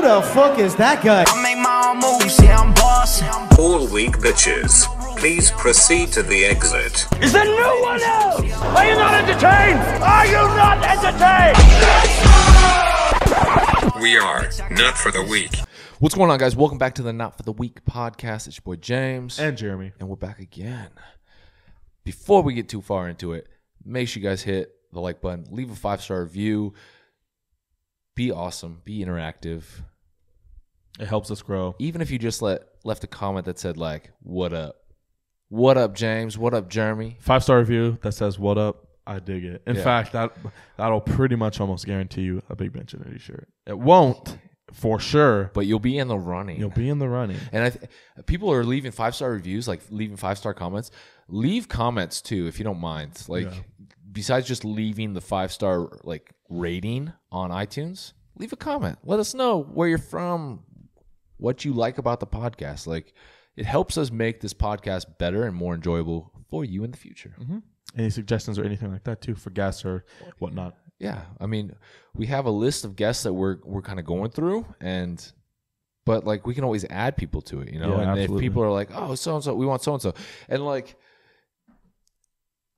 Who the fuck is that guy? I make my own moves, yeah, I'm bossing. All weak bitches, please proceed to the exit. Is there no one else? Are you not entertained? Are you not entertained? We are Not For The Weak. What's going on, guys? Welcome back to the Not For The Weak podcast. It's your boy James. And Jeremy. And we're back again. Before we get too far into it, make sure you guys hit the like button. Leave a 5-star review. Be awesome. Be interactive. It helps us grow. Even if you just left a comment that said, like, what up? What up, James? What up, Jeremy? 5-star review that says, what up? I dig it. In Yeah. fact, that'll pretty much almost guarantee you a Big Bench Energy shirt. It won't, for sure. But you'll be in the running. You'll be in the running. And people are leaving 5-star reviews, like leaving 5-star comments. Leave comments too, if you don't mind. Like, besides just leaving the 5-star like rating on iTunes, leave a comment. Let us know where you're from, what you like about the podcast. Like, it helps us make this podcast better and more enjoyable for you in the future. Mm-hmm. Any suggestions or anything like that too for guests or whatnot? Yeah, I mean, we have a list of guests that we're kind of going through, but like we can always add people to it, you know. Yeah, and absolutely. if people are like, oh, so and so, we want so and so, and like,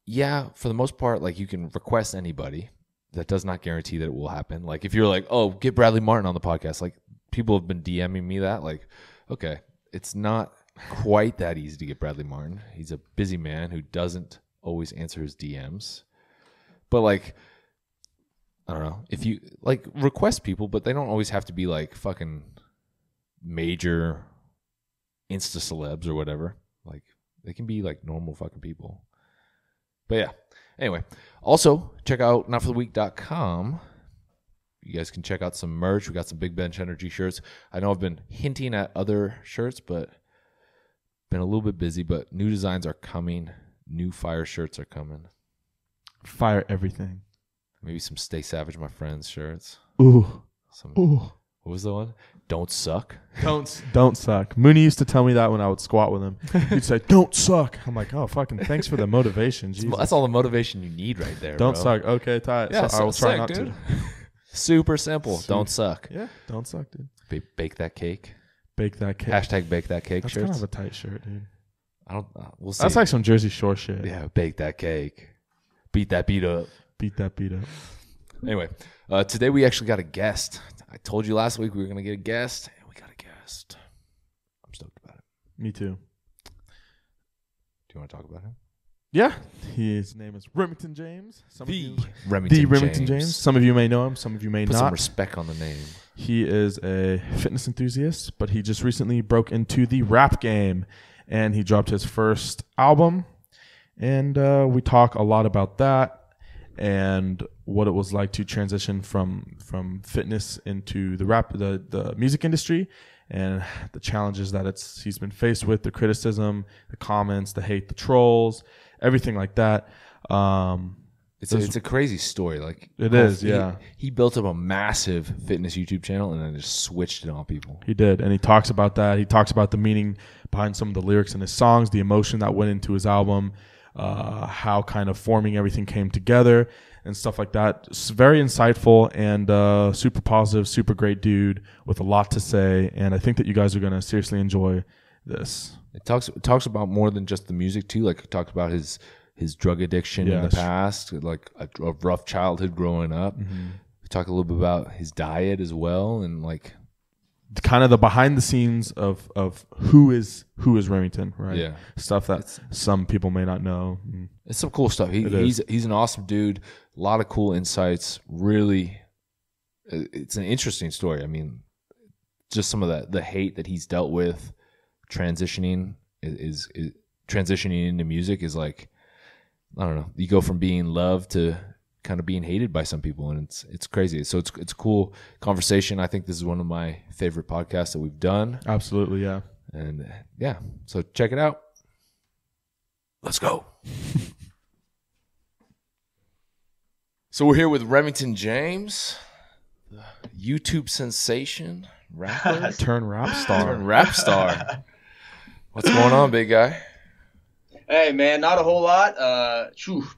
yeah, for the most part, like you can request anybody. That does not guarantee that it will happen. Like if you're like, oh, get Bradley Martin on the podcast, like people have been DMing me that, like, okay, it's not quite that easy to get Bradley Martin. He's a busy man who doesn't always answer his DMs, but like, I don't know, if you like request people, but they don't always have to be like fucking major Insta celebs or whatever. Like they can be like normal fucking people. But yeah, anyway, also check out notfortheweak.com. You guys can check out some merch. We got some Big Bench Energy shirts. I know I've been hinting at other shirts, but been a little bit busy, but new designs are coming. New fire shirts are coming. Fire everything. Maybe some Stay Savage My Friends shirts. Ooh. Ooh. What was the one? Don't suck. Don't suck. Mooney used to tell me that when I would squat with him. He'd say, don't suck. I'm like, oh, fucking thanks for the motivation. Jesus. That's all the motivation you need right there, Don't bro. suck. Okay, tight. Yeah, so I will try suck, not dude. to. Super simple. Don't suck. Yeah, don't suck, dude. Bake that cake. Bake that cake. Hashtag bake that cake That's shirts. kind of a tight shirt, dude. I don't. We'll see. That's like some Jersey Shore shit. Yeah, bake that cake. Beat that beat up. Beat that beat up. Anyway, today we actually got a guest. I told you last week we were going to get a guest, and we got a guest. I'm stoked about it. Me too. Do you want to talk about him? Yeah. His name is Remington James. Remington James. Some of you may know him. Some of you may Put not. some respect on the name. He is a fitness enthusiast, but he just recently broke into the rap game, and he dropped his first album. And we talk a lot about that and what it was like to transition from fitness into the music industry, and the challenges that he's been faced with, the criticism, the comments, the hate, the trolls, everything like that. It's a crazy story. Like it is, yeah. He built up a massive fitness YouTube channel and then just switched it on people. He did, and he talks about that. He talks about the meaning behind some of the lyrics in his songs, the emotion that went into his album, how kind of forming everything came together and stuff like that. It's very insightful and super positive, super great dude with a lot to say, and I think that you guys are going to seriously enjoy this. It talks about more than just the music too. Like it talks about his drug addiction in the past, like a rough childhood growing up. Mm-hmm. We talk a little bit about his diet as well, and like kind of the behind the scenes of who is Remington, right? Yeah, stuff that some people may not know. It's some cool stuff. He's an awesome dude. A lot of cool insights. Really, it's an interesting story. I mean, just some of the hate that he's dealt with transitioning is transitioning into music is like, I don't know. You go from being loved to kind of being hated by some people, and it's crazy. So it's a cool conversation. I think this is one of my favorite podcasts that we've done. Absolutely, yeah. And yeah, so check it out. Let's go. So we're here with Remington James, the YouTube sensation, rapper, turn rap star. What's going on, big guy? Hey, man, not a whole lot.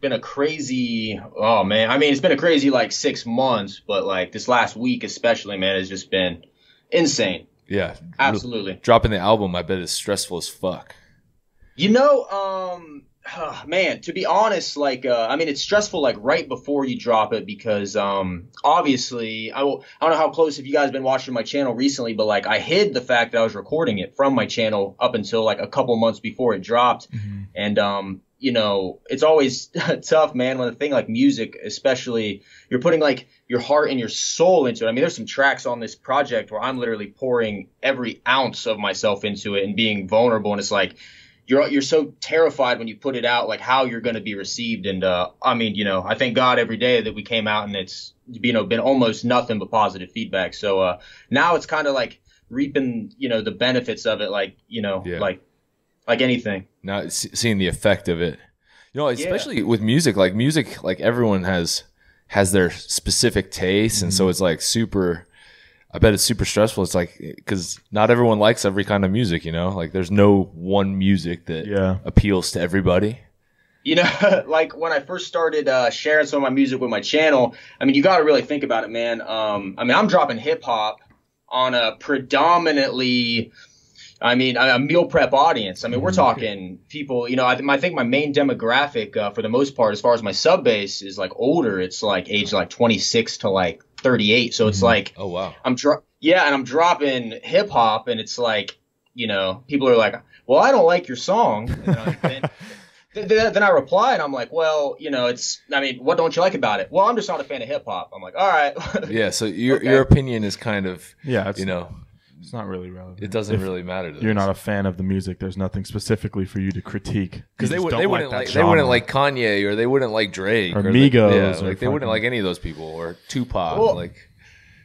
Been a crazy, oh, man. I mean, it's been a crazy, like, 6 months, but, like, this last week especially, man, has just been insane. Yeah, Absolutely. Dropping the album, I bet is stressful as fuck. You know, man, to be honest, like, I mean, it's stressful, like, right before you drop it because, obviously, I don't know how close if you guys been watching my channel recently, but, like, I hid the fact that I was recording it from my channel up until, like, a couple months before it dropped. Mm-hmm. And, you know, it's always tough, man, when a thing like music, especially, you're putting, like, your heart and your soul into it. I mean, there's some tracks on this project where I'm literally pouring every ounce of myself into it and being vulnerable, and it's like, you're so terrified when you put it out, like how you're going to be received. And, I mean, you know, I thank God every day that we came out and it's, you know, been almost nothing but positive feedback. So, now it's kind of like reaping, you know, the benefits of it, like, you know, like anything. Now seeing the effect of it, you know, especially with music, like everyone has their specific taste. And so it's like I bet it's super stressful. It's like, because not everyone likes every kind of music, you know? Like, there's no one music that appeals to everybody. You know, like, when I first started sharing some of my music with my channel, I mean, you got to really think about it, man. I mean, I'm dropping hip-hop on a predominantly, I mean, a meal prep audience. I mean, we're talking people, you know, I think my main demographic, for the most part, as far as my sub base, is, like, older. It's, like, age, like, 26 to, like, 38. So it's like, oh wow, and I'm dropping hip hop, and it's like, you know, people are like, well, I don't like your song. And then I reply, and I'm like, well, you know, I mean, what don't you like about it? Well, I'm just not a fan of hip hop. I'm like, all right. Yeah. So your opinion is kind of, you know, it's not really relevant. It doesn't really matter to you're not a fan of the music. There's nothing specifically for you to critique, because they wouldn't like Kanye, or they wouldn't like Drake, or Migos, like they wouldn't like any of those people, or Tupac.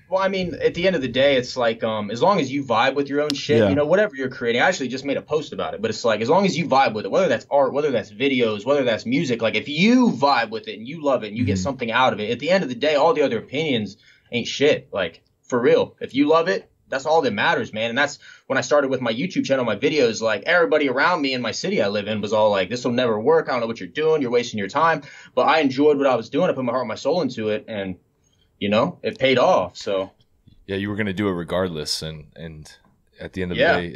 Well, I mean, at the end of the day, it's like, as long as you vibe with your own shit, you know, whatever you're creating. I actually just made a post about it, but it's like, as long as you vibe with it, whether that's art, whether that's videos, whether that's music, like if you vibe with it and you love it and you get something out of it, at the end of the day, all the other opinions ain't shit. Like, for real, if you love it, that's all that matters, man. And that's when I started with my YouTube channel, my videos, like everybody around me in my city I live in was all like, this will never work. I don't know what you're doing. You're wasting your time. But I enjoyed what I was doing. I put my heart and my soul into it, and, you know, it paid off. So yeah, you were going to do it regardless. And at the end of the day,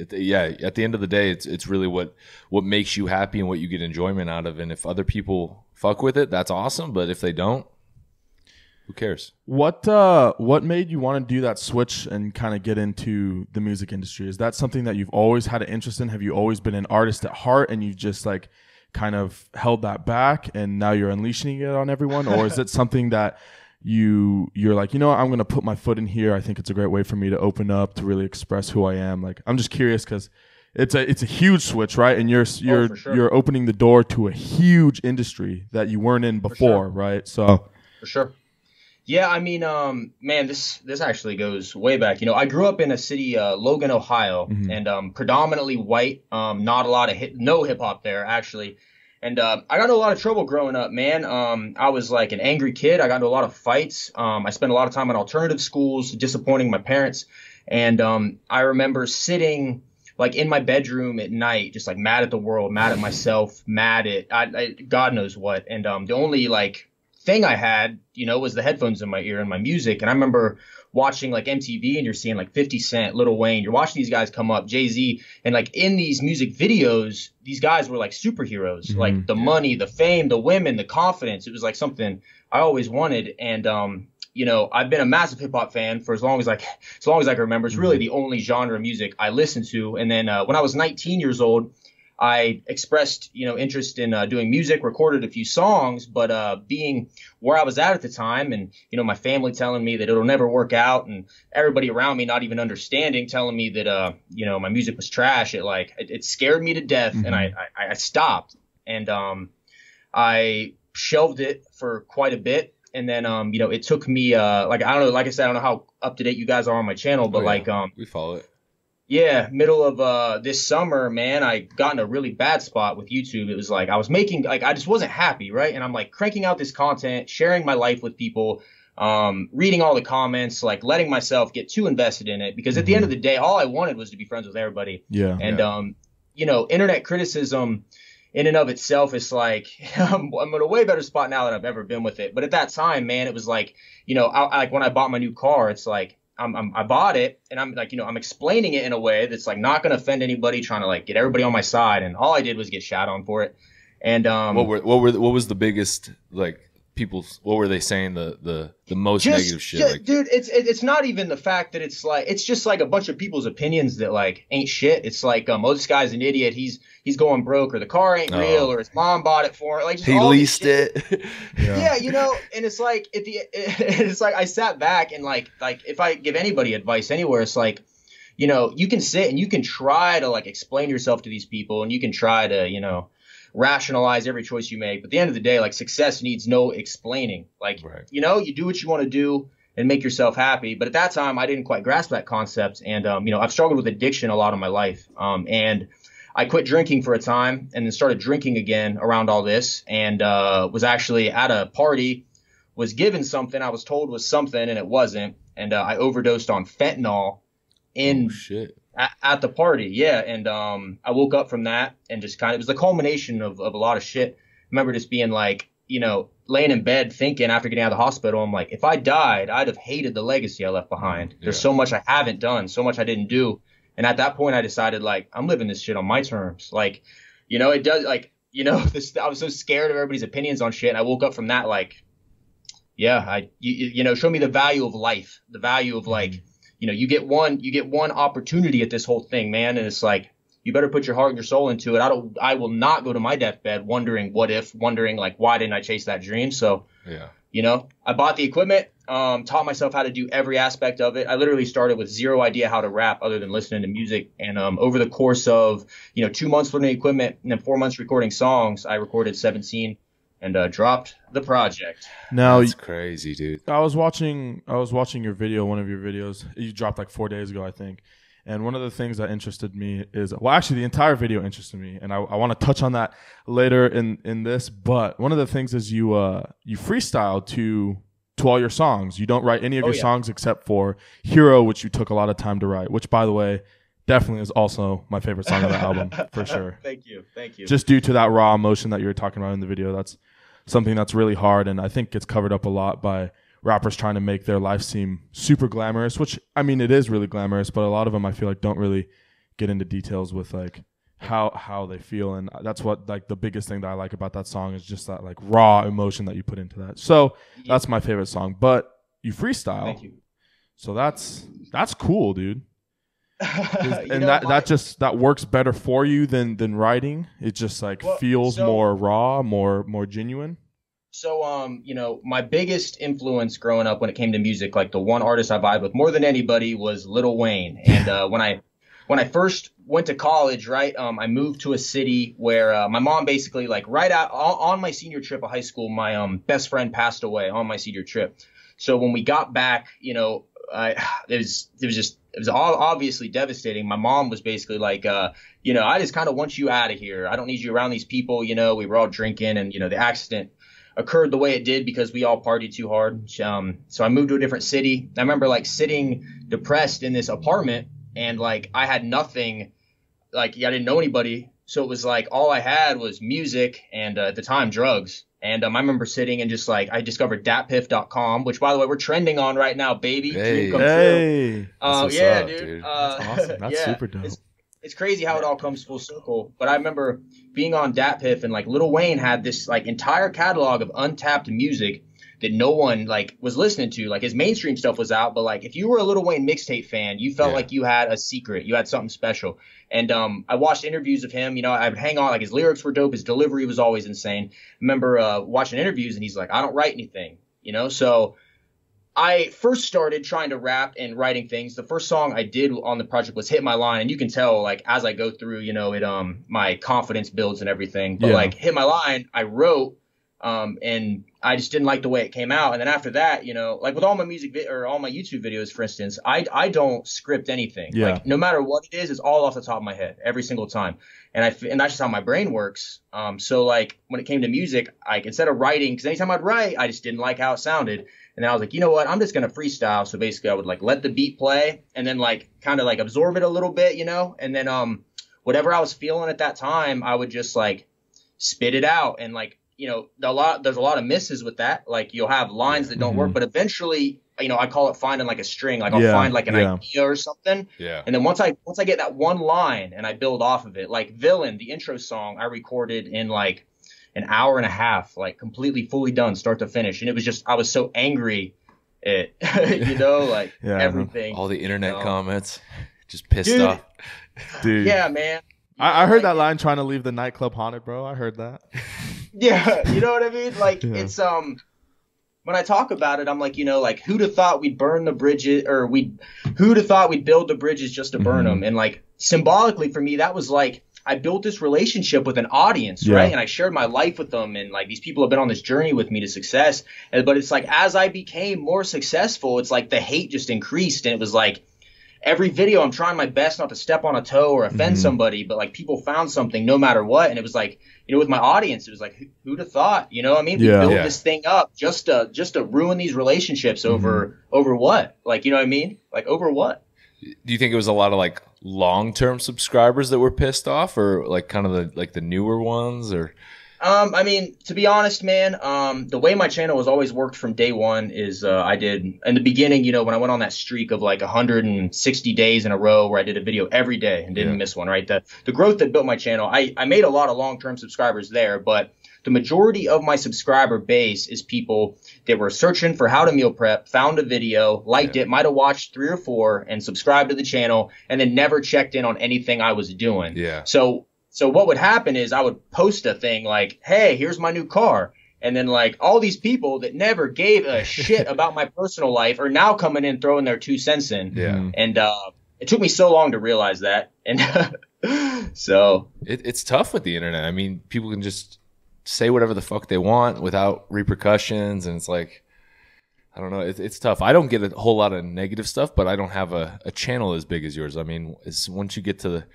at the end of the day, it's really what makes you happy and what you get enjoyment out of. And if other people fuck with it, that's awesome. But if they don't, who cares? What made you want to do that switch and kind of get into the music industry? Is that something that you've always had an interest in? Have you always been an artist at heart, and you just like kind of held that back and now you're unleashing it on everyone? Or is it something that you're like, you know what, I'm going to put my foot in here. I think it's a great way for me to open up, to really express who I am. Like, I'm just curious because it's a huge switch, right? And you're opening the door to a huge industry that you weren't in before, right? So for sure. Yeah, I mean, man, this actually goes way back. You know, I grew up in a city, Logan, Ohio, and predominantly white. Not a lot of no hip hop there, actually. And I got into a lot of trouble growing up, man. I was like an angry kid. I got into a lot of fights. I spent a lot of time in alternative schools, disappointing my parents. And I remember sitting like in my bedroom at night, just like mad at the world, mad at myself, mad at God knows what. And the only like thing I had, you know, was the headphones in my ear and my music. And I remember watching like MTV, and you're seeing like 50 Cent, Lil Wayne, you're watching these guys come up, Jay-Z, and like in these music videos, these guys were like superheroes, like the money, the fame, the women, the confidence. It was like something I always wanted. And, you know, I've been a massive hip hop fan for as long as I can remember. It's really the only genre of music I listen to. And then when I was 19 years old, I expressed, you know, interest in doing music, recorded a few songs, but being where I was at the time, and, you know, my family telling me that it'll never work out, and everybody around me not even understanding, telling me that, you know, my music was trash. It scared me to death, and I stopped, and I shelved it for quite a bit. And then, you know, it took me, like, I don't know, like I said, I don't know how up to date you guys are on my channel, but we follow it. Yeah, middle of this summer, man, I got in a really bad spot with YouTube. It was like I was making, like, I just wasn't happy, right? And I'm like cranking out this content, sharing my life with people, reading all the comments, like letting myself get too invested in it, because at the end of the day, all I wanted was to be friends with everybody. Yeah. And you know, internet criticism in and of itself is like, I'm in a way better spot now than I've ever been with it. But at that time, man, it was like, you know, like when I bought my new car, it's like, I bought it, and I'm like, I'm explaining it in a way that's like not going to offend anybody, trying to like get everybody on my side. And all I did was get shat on for it. And what was the biggest, like, what were they saying the most negative shit? Like, dude, it's not even the fact that it's just like a bunch of people's opinions that like ain't shit. It's like, oh, this guy's an idiot. He's going broke, or the car ain't real, or his mom bought it for him. Like, just he leased it. Yeah, and it's like it's like I sat back and like if I give anybody advice anywhere, it's like, you can sit and you can try to like explain yourself to these people, and you can try to, rationalize every choice you make. But at the end of the day, like, success needs no explaining. Like, right. You do what you want to do and make yourself happy. But at that time, I didn't quite grasp that concept. And, I've struggled with addiction a lot of my life. And I quit drinking for a time, and then started drinking again around all this, and was actually at a party, was given something I was told was something, and it wasn't. And I overdosed on fentanyl in at the party. Yeah. And I woke up from that, and just it was the culmination of a lot of shit. I remember just being like, laying in bed thinking after getting out of the hospital, I'm like, if I died, I'd have hated the legacy I left behind. There's so much I haven't done, so much I didn't do. And at that point I decided, like, I'm living this shit on my terms. Like, it does, like, I was so scared of everybody's opinions on shit. And I woke up from that like, yeah, show me the value of life, the value of like, you get one opportunity at this whole thing, man. And it's like, you better put your heart and your soul into it. I will not go to my deathbed wondering like, why didn't I chase that dream? So, I bought the equipment, taught myself how to do every aspect of it. I literally started with zero idea how to rap other than listening to music. And, over the course of, 2 months learning equipment and then 4 months recording songs, I recorded 17 and dropped the project. Now, that's crazy, dude. I was watching your video, one of your videos. You dropped like 4 days ago, I think. And one of the things that interested me is, well, actually the entire video interested me, and I want to touch on that later in this. But one of the things is you freestyle to all your songs. You don't write any of your songs except for Hero, which you took a lot of time to write, which, by the way, definitely is also my favorite song on the album, for sure. Thank you. Just due to that raw emotion that you were talking about in the video. That's something that's really hard, and I think gets covered up a lot by rappers trying to make their life seem super glamorous, which, I mean, it is really glamorous, but a lot of them I feel like don't really get into details with like how they feel. And that's what, like, the biggest thing that I like about that song is just that like raw emotion that you put into that. So that's my favorite song. But you freestyle. Thank you. So that's cool, dude. And that works better for you than writing. It just feels more raw, more genuine. So, my biggest influence growing up when it came to music, like the one artist I vibed with more than anybody was Lil Wayne. And when I first went to college, right, I moved to a city where my mom basically, like, right out on my senior trip of high school, my best friend passed away on my senior trip. So when we got back, it was obviously devastating. My mom was basically like, I just kind of want you out of here. I don't need you around these people. We were all drinking, and, the accident occurred the way it did because we all partied too hard. So I moved to a different city. I remember like sitting depressed in this apartment, and like I had nothing, like I didn't know anybody. So it was like all I had was music and at the time drugs. And I remember sitting and just like I discovered datpiff.com, which, by the way, we're trending on right now, baby. Hey. Yeah, dude. That's awesome. That's super dope. It's crazy how it all comes full circle. But I remember being on DatPiff, and like Lil Wayne had this like entire catalog of untapped music that no one like was listening to. Like his mainstream stuff was out, but like if you were a Lil Wayne mixtape fan, you felt like you had a secret, you had something special. And I watched interviews of him. I would hang on, like his lyrics were dope, his delivery was always insane. I remember watching interviews, and he's like, I don't write anything, So I first started trying to rap and writing things. The first song I did on the project was Hit My Line, and you can tell like as I go through, it my confidence builds and everything. But like Hit My Line, I wrote, and I just didn't like the way it came out. And then after that, like with all my music or all my YouTube videos, for instance, I don't script anything. Yeah. Like no matter what it is, it's all off the top of my head every single time. And that's just how my brain works. So like when it came to music, instead of writing, because anytime I'd write, I just didn't like how it sounded. And then I was like, you know what? I'm just going to freestyle. So basically I would like let the beat play and then like kind of like absorb it a little bit, and then whatever I was feeling at that time, I would just like spit it out. And like, there's a lot of misses with that. Like you'll have lines that don't work, but eventually I call it finding like a string. Like I'll Yeah, find like an yeah. idea or something. Yeah. And then once I get that one line and I build off of it, like Villain, the intro song, I recorded in like an hour and a half, like completely fully done, start to finish. And it was just, I was so angry at, like Yeah. everything. All the internet comments, just pissed Dude. off. Dude. Yeah, man. I heard that line, trying to leave the nightclub haunted, bro. I heard that. Yeah, you know what I mean? Like Yeah. it's when I talk about it, I'm like, like who'd have thought we'd burn the bridges, or who'd have thought we'd build the bridges just to burn them? And like symbolically for me, that was like I built this relationship with an audience, right? And I shared my life with them, and like these people have been on this journey with me to success. But it's like as I became more successful, it's like the hate just increased, and it was like every video I'm trying my best not to step on a toe or offend somebody, but like people found something no matter what. And it was like, with my audience, it was like, who'd have thought, you know what I mean? Yeah. We built this thing up just to ruin these relationships over what? Like, you know what I mean? Like over what? Do you think it was a lot of like long-term subscribers that were pissed off, or like kind of the newer ones, or? I mean, to be honest, man, the way my channel has always worked from day one is I did in the beginning, when I went on that streak of like 160 days in a row where I did a video every day and didn't miss one, right? The growth that built my channel, I made a lot of long-term subscribers there, but the majority of my subscriber base is people that were searching for how to meal prep, found a video, liked it, might have watched 3 or 4 and subscribed to the channel, and then never checked in on anything I was doing. Yeah. So what would happen is I would post a thing like, hey, here's my new car. And then like all these people that never gave a shit about my personal life are now coming in throwing their 2 cents in. Yeah. And it took me so long to realize that. And so It's tough with the internet. I mean, people can just say whatever the fuck they want without repercussions. And it's like, I don't know. It's tough. I don't get a whole lot of negative stuff, but I don't have a channel as big as yours. I mean, once you get to the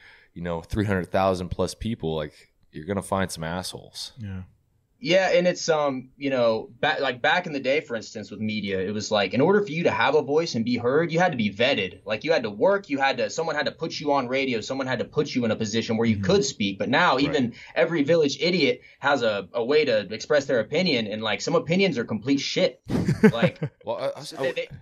300,000 plus people, like you're going to find some assholes. Yeah. Yeah, and it's back in the day, for instance, with media, it was like in order for you to have a voice and be heard, you had to be vetted. Like you had to work, someone had to put you on radio, someone had to put you in a position where you could speak. But now even every village idiot has a way to express their opinion, and like some opinions are complete shit. Like Well,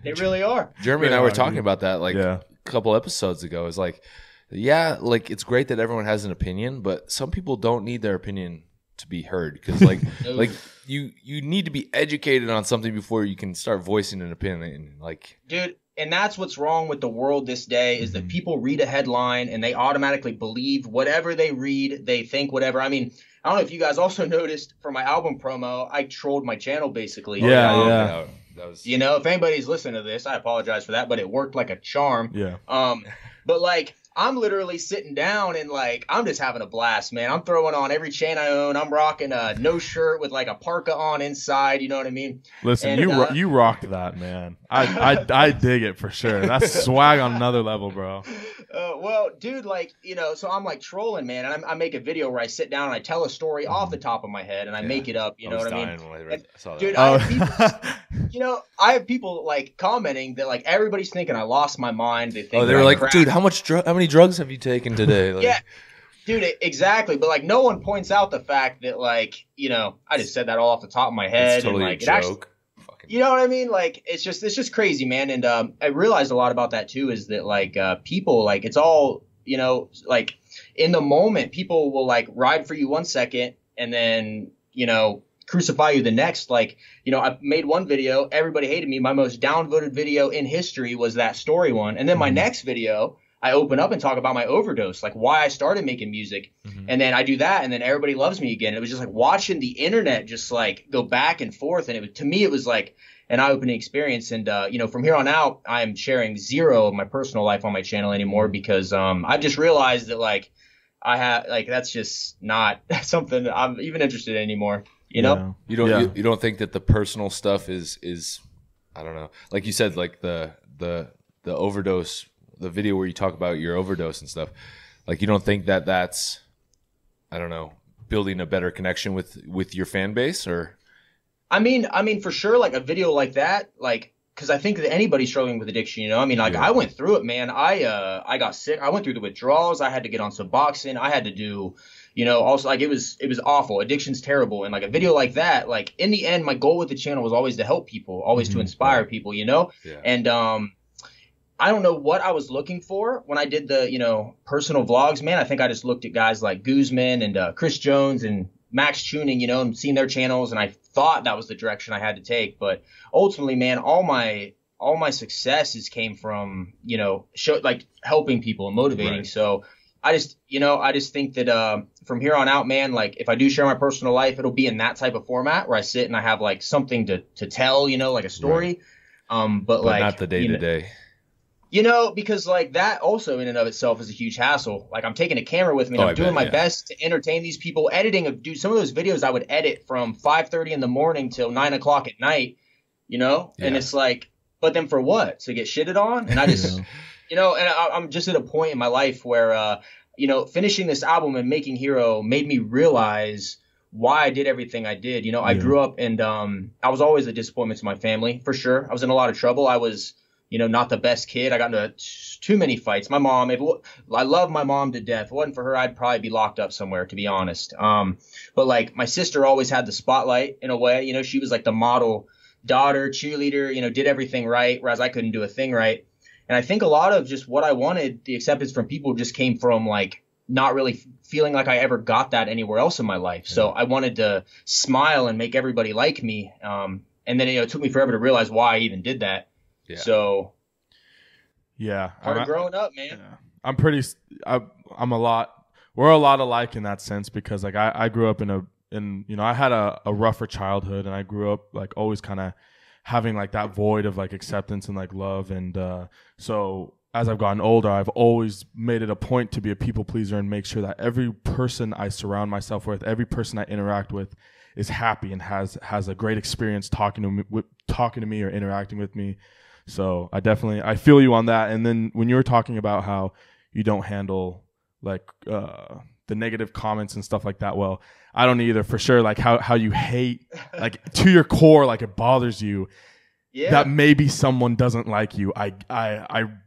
they really are. Jeremy and I were talking about that like Yeah. a couple episodes ago. It's like, yeah, like it's great that everyone has an opinion, but some people don't need their opinion to be heard, because like like you need to be educated on something before you can start voicing an opinion. Like, dude, and that's what's wrong with the world this day is that people read a headline and they automatically believe whatever they read. They think whatever. I mean, I don't know if you guys also noticed for my album promo, I trolled my channel basically. Yeah. That was, If anybody's listening to this, I apologize for that, but it worked like a charm. Yeah. But like I'm literally sitting down and like I'm just having a blast, man. I'm throwing on every chain I own. I'm rocking a no shirt with like a parka on inside. You know what I mean? Listen, And, you rocked that, man. I dig it for sure. That's swag on another level, bro. Well, dude, like, so I'm like trolling, man, and I make a video where I sit down and I tell a story off the top of my head and I make it up. You know what I mean? I saw that. Dude, I have people, I have people like commenting that like everybody's thinking I lost my mind. They think they were like, cracked. dude, how many drugs have you taken today? Like, Yeah. Dude, exactly. But like no one points out the fact that like, I just said that all off the top of my head. it's totally and like a it actually, joke. you know what I mean? Like it's just crazy, man. And I realized a lot about that too, is that like people, like it's all, like in the moment, people will like ride for you 1 second and then, crucify you the next. Like, I made one video, everybody hated me. My most downvoted video in history was that story one. And then my next video, I open up and talk about my overdose, like why I started making music. And then I do that and then everybody loves me again. It was just like watching the internet just like go back and forth. And to me, it was like an eye-opening experience. And, from here on out, I am sharing zero of my personal life on my channel anymore because I've just realized that like that's just not something I'm even interested in anymore. You know? You don't think that the personal stuff is I don't know. Like you said, like the overdose, the video where you talk about your overdose and stuff. Like you don't think that that's, I don't know, building a better connection with your fan base? Or I mean for sure, like a video like that, like because I think that anybody struggling with addiction, you know, I mean, like I went through it, man. I got sick. I went through the withdrawals. I had to get on Suboxone. I had to do, you know, also like it was awful. Addiction's terrible. And like a video like that, like in the end, my goal with the channel was always to help people, always to inspire people, you know? Yeah. And I don't know what I was looking for when I did the, you know, personal vlogs, man. I think I just looked at guys like GUNSMITH and Chris Jones and Max Tuning, you know, and seen their channels, and I thought that was the direction I had to take. But ultimately, man, all my successes came from, you know, helping people and motivating. Right. So I just think that from here on out, man, like if I do share my personal life, it'll be in that type of format where I sit and I have like something to tell, you know, like a story. Right. But like not the day to day. You know, because like that also in and of itself is a huge hassle. Like I'm taking a camera with me and I'm doing my best to entertain these people. Some of those videos I would edit from 5:30 in the morning till 9 o'clock at night, you know, and it's like, but then for what? To get shitted on? And I just, you know, and I'm just at a point in my life where, you know, finishing this album and making Hero made me realize why I did everything I did. You know, I grew up and I was always a disappointment to my family, for sure. I was in a lot of trouble. I was, you know, not the best kid. I got into too many fights. My mom, I love my mom to death. If it wasn't for her, I'd probably be locked up somewhere, to be honest. But like my sister always had the spotlight in a way. You know, she was like the model daughter, cheerleader, you know, did everything right, whereas I couldn't do a thing right. And I think a lot of just what I wanted, the acceptance from people just came from like not really feeling like I ever got that anywhere else in my life. So I wanted to smile and make everybody like me. And then, you know, it took me forever to realize why I even did that. Yeah. So, part of growing up, man. Yeah. We're a lot alike in that sense, because like I grew up you know, I had a rougher childhood, and I grew up like always kind of having like that void of like acceptance and like love. And so as I've gotten older, I've always made it a point to be a people pleaser and make sure that every person I surround myself with, every person I interact with is happy and has a great experience talking to me or interacting with me. So I feel you on that. And then when you were talking about how you don't handle like the negative comments and stuff like that, well, I don't either, for sure. Like how you hate, like to your core, like it bothers you that maybe someone doesn't like you. I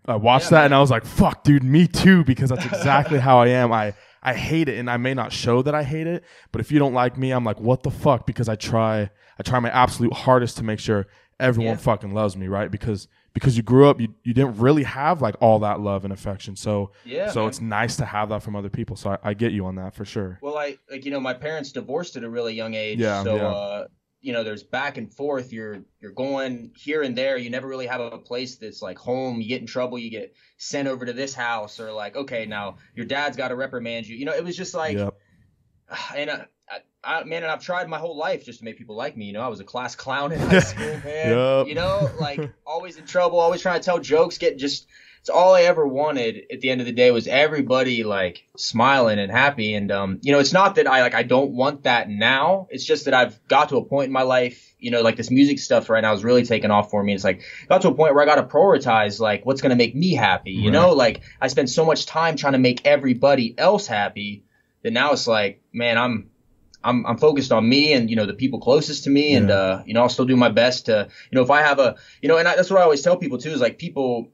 watched that, man. And I was like, fuck, dude, me too, because that's exactly how I am. I hate it, and I may not show that I hate it, but if you don't like me, I'm like, what the fuck? Because I try my absolute hardest to make sure everyone fucking loves me, right? Because you grew up, you didn't really have like all that love and affection. So it's nice to have that from other people. So I get you on that for sure. Well, like you know, my parents divorced at a really young age. You know, there's back and forth. You're going here and there. You never really have a place that's like home. You get in trouble, you get sent over to this house, or like, okay, now your dad's got to reprimand you. You know, it was just like, and man, and I've tried my whole life just to make people like me. You know, I was a class clown in high school, man. You know, like always in trouble, always trying to tell jokes. It's all I ever wanted at the end of the day was everybody like smiling and happy. And, you know, it's not that I don't want that now. It's just that I've got to a point in my life, you know, like this music stuff right now is really taking off for me. It's like got to a point where I got to prioritize like what's going to make me happy. You know, like I spend so much time trying to make everybody else happy that now it's like, man, I'm focused on me and, you know, the people closest to me. And, you know, I'll still do my best to, you know, if I have you know, and that's what I always tell people too, is like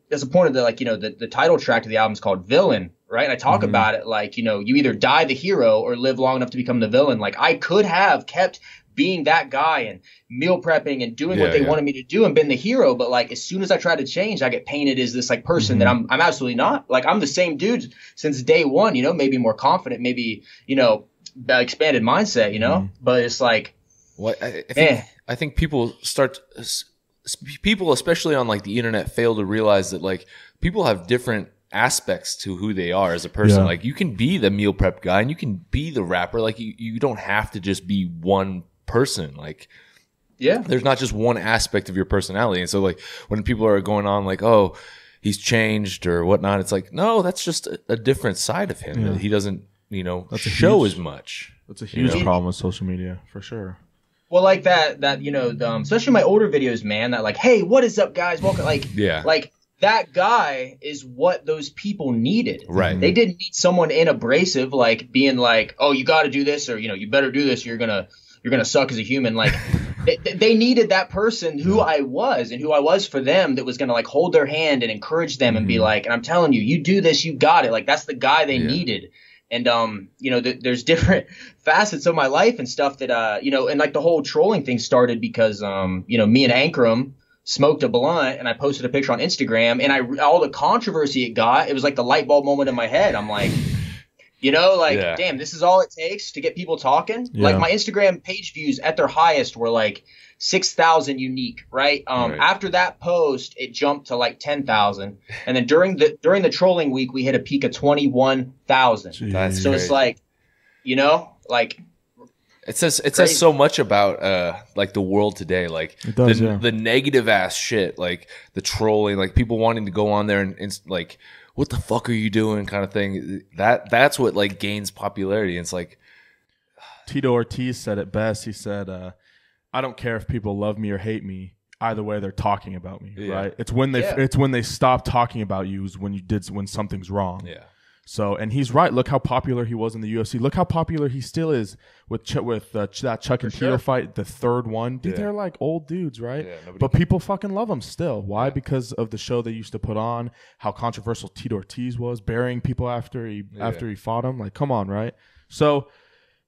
that's the point of like, you know, the title track to the album is called Villain, right? And I talk about it like, you know, you either die the hero or live long enough to become the villain. Like I could have kept being that guy and meal prepping and doing what they wanted me to do and been the hero. But like, as soon as I try to change, I get painted as this like person that I'm absolutely not. Like I'm the same dude since day one, you know, maybe more confident, maybe, you know, expanded mindset, you know, but it's like, I think people especially on like the internet fail to realize that like people have different aspects to who they are as a person. Like you can be the meal prep guy and you can be the rapper. Like you don't have to just be one person. Like there's not just one aspect of your personality. And so like when people are going on like, oh, he's changed or whatnot, it's like, no, that's just a different side of him that he doesn't, you know, show as much. That's a huge problem with social media, for sure. Well, like that, you know, especially my older videos, man, that like, hey, what is up, guys? Welcome. Like, like that guy is what those people needed. Right. They didn't need someone in abrasive, like being like, oh, you got to do this, or, you know, you better do this. Or you're going to suck as a human. Like they needed that person who I was and who I was for them that was going to like hold their hand and encourage them and be like, and I'm telling you, you do this, you got it. Like that's the guy they needed. And, you know, there's different facets of my life and stuff that, you know, and like the whole trolling thing started because, you know, me and Ankrum smoked a blunt and I posted a picture on Instagram and all the controversy it got, it was like the light bulb moment in my head. I'm like, you know, like, damn, this is all it takes to get people talking. Yeah. Like my Instagram page views at their highest were like 6,000 unique, right? After that post, it jumped to like 10,000. And then during the trolling week, we hit a peak of 21,000. So it's like, you know, like it says so much about like the world today, like it does, the negative ass shit, like the trolling, like people wanting to go on there and like, what the fuck are you doing kind of thing. That's what like gains popularity. And it's like Tito Ortiz said it best. He said, I don't care if people love me or hate me. Either way, they're talking about me, right? It's when they stop talking about you is when something's wrong. Yeah. So, and he's right. Look how popular he was in the UFC. Look how popular he still is with that Chuck and Tito fight, the third one. Dude, they're like old dudes, right? Yeah, but people fucking love him still. Why? Yeah. Because of the show they used to put on, how controversial Tito Ortiz was, burying people after he fought him. Like, come on, right? So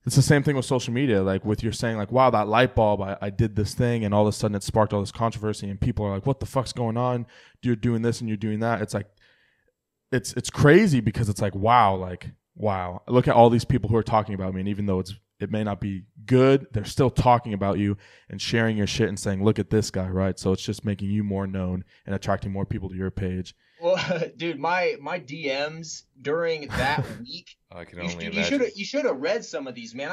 it's the same thing with social media. Like with you're saying like, wow, that light bulb, I did this thing and all of a sudden it sparked all this controversy and people are like, what the fuck's going on? You're doing this and you're doing that. It's like, it's crazy because it's like, wow, look at all these people who are talking about me. And even though it may not be good, they're still talking about you and sharing your shit and saying, look at this guy, right? So it's just making you more known and attracting more people to your page. Well, dude, my DMs during that week, I can only imagine. You should have read some of these, man.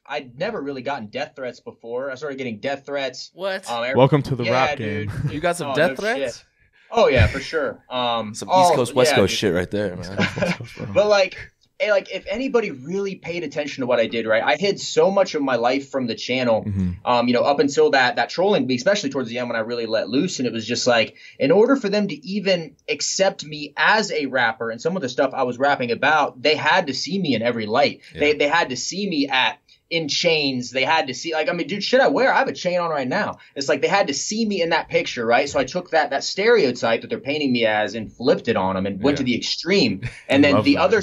I'd never really gotten death threats before. I started getting death threats. What? Welcome to the rap game. Dude. You got some death threats? Shit. Oh yeah, for sure. Some East Coast, West Coast shit right there, man. But like if anybody really paid attention to what I did, right? I hid so much of my life from the channel, you know, up until that trolling week, especially towards the end when I really let loose. And it was just like, in order for them to even accept me as a rapper and some of the stuff I was rapping about, they had to see me in every light. Yeah. They had to see me in chains. They had to see, like, I mean, dude, shit I wear, I have a chain on right now. It's like they had to see me in that picture, right? So I took that stereotype that they're painting me as and flipped it on them and went to the extreme. And then the other,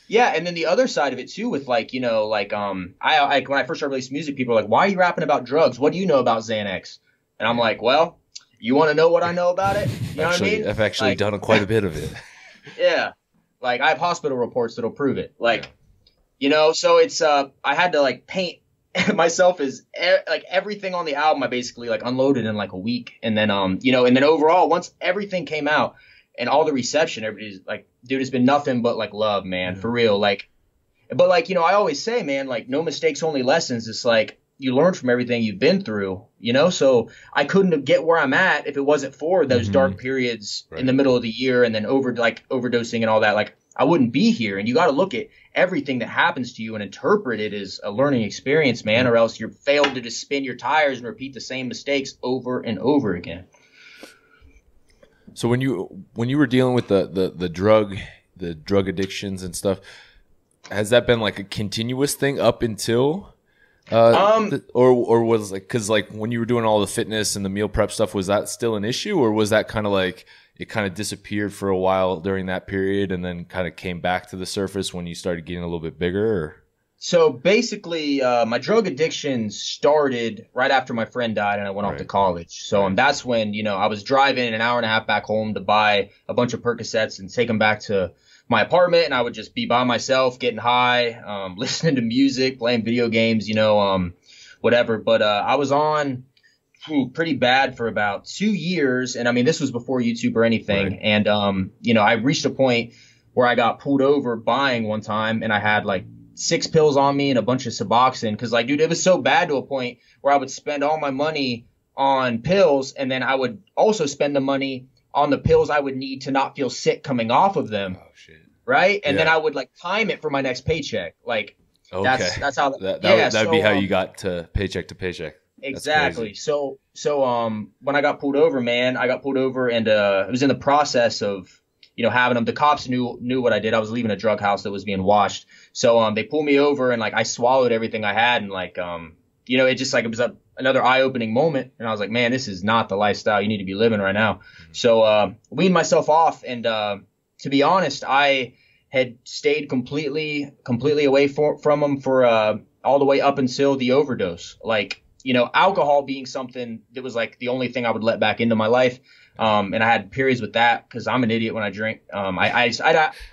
and then the other side of it too, with like, you know, like when I first started releasing music, people are like, why are you rapping about drugs? What do you know about Xanax? And I'm like, well, you want to know what I know about it? You know what I mean? I've actually done quite a bit of it. Yeah, like I have hospital reports that'll prove it. Like. You know, so it's I had to like paint myself as like everything on the album I basically like unloaded in like a week. And then you know, and then overall once everything came out and all the reception, everybody's like, dude, it's been nothing but like love, man, for real. Like, but like, you know, I always say, man, like no mistakes, only lessons. It's like you learn from everything you've been through, you know? So I couldn't get where I'm at if it wasn't for those dark periods in the middle of the year and then overdosing and all that. Like I wouldn't be here. And you got to look at everything that happens to you and interpret it as a learning experience, man, or else you're failed to just spin your tires and repeat the same mistakes over and over again. So when you were dealing with the drug addictions and stuff, has that been like a continuous thing up until or was like, cause like when you were doing all the fitness and the meal prep stuff, was that still an issue, or was that kind of like it kind of disappeared for a while during that period and then kind of came back to the surface when you started getting a little bit bigger? Or? So basically, my drug addiction started right after my friend died and I went off to college. So that's when, you know, I was driving an hour and a half back home to buy a bunch of Percocets and take them back to my apartment. And I would just be by myself, getting high, listening to music, playing video games, you know, whatever. But I was on pretty bad for about 2 years. And I mean, this was before YouTube or anything. Right. And, you know, I reached a point where I got pulled over buying one time and I had like 6 pills on me and a bunch of Suboxone. Cause like, dude, it was so bad to a point where I would spend all my money on pills. And then I would also spend the money on the pills I would need to not feel sick coming off of them. Oh shit. Right. And then I would like time it for my next paycheck. Like, okay. That's how that'd be how you got to paycheck. Exactly. So when I got pulled over, man, I got pulled over and it was in the process of, you know, having them. The cops knew what I did. I was leaving a drug house that was being washed. So they pulled me over and like I swallowed everything I had and like it just like it was another eye-opening moment, and I was like, man, this is not the lifestyle you need to be living right now. So weaned myself off, and to be honest, I had stayed completely away from them for all the way up until the overdose. Like, alcohol being something that was like the only thing I would let back into my life. And I had periods with that because I'm an idiot when I drink. I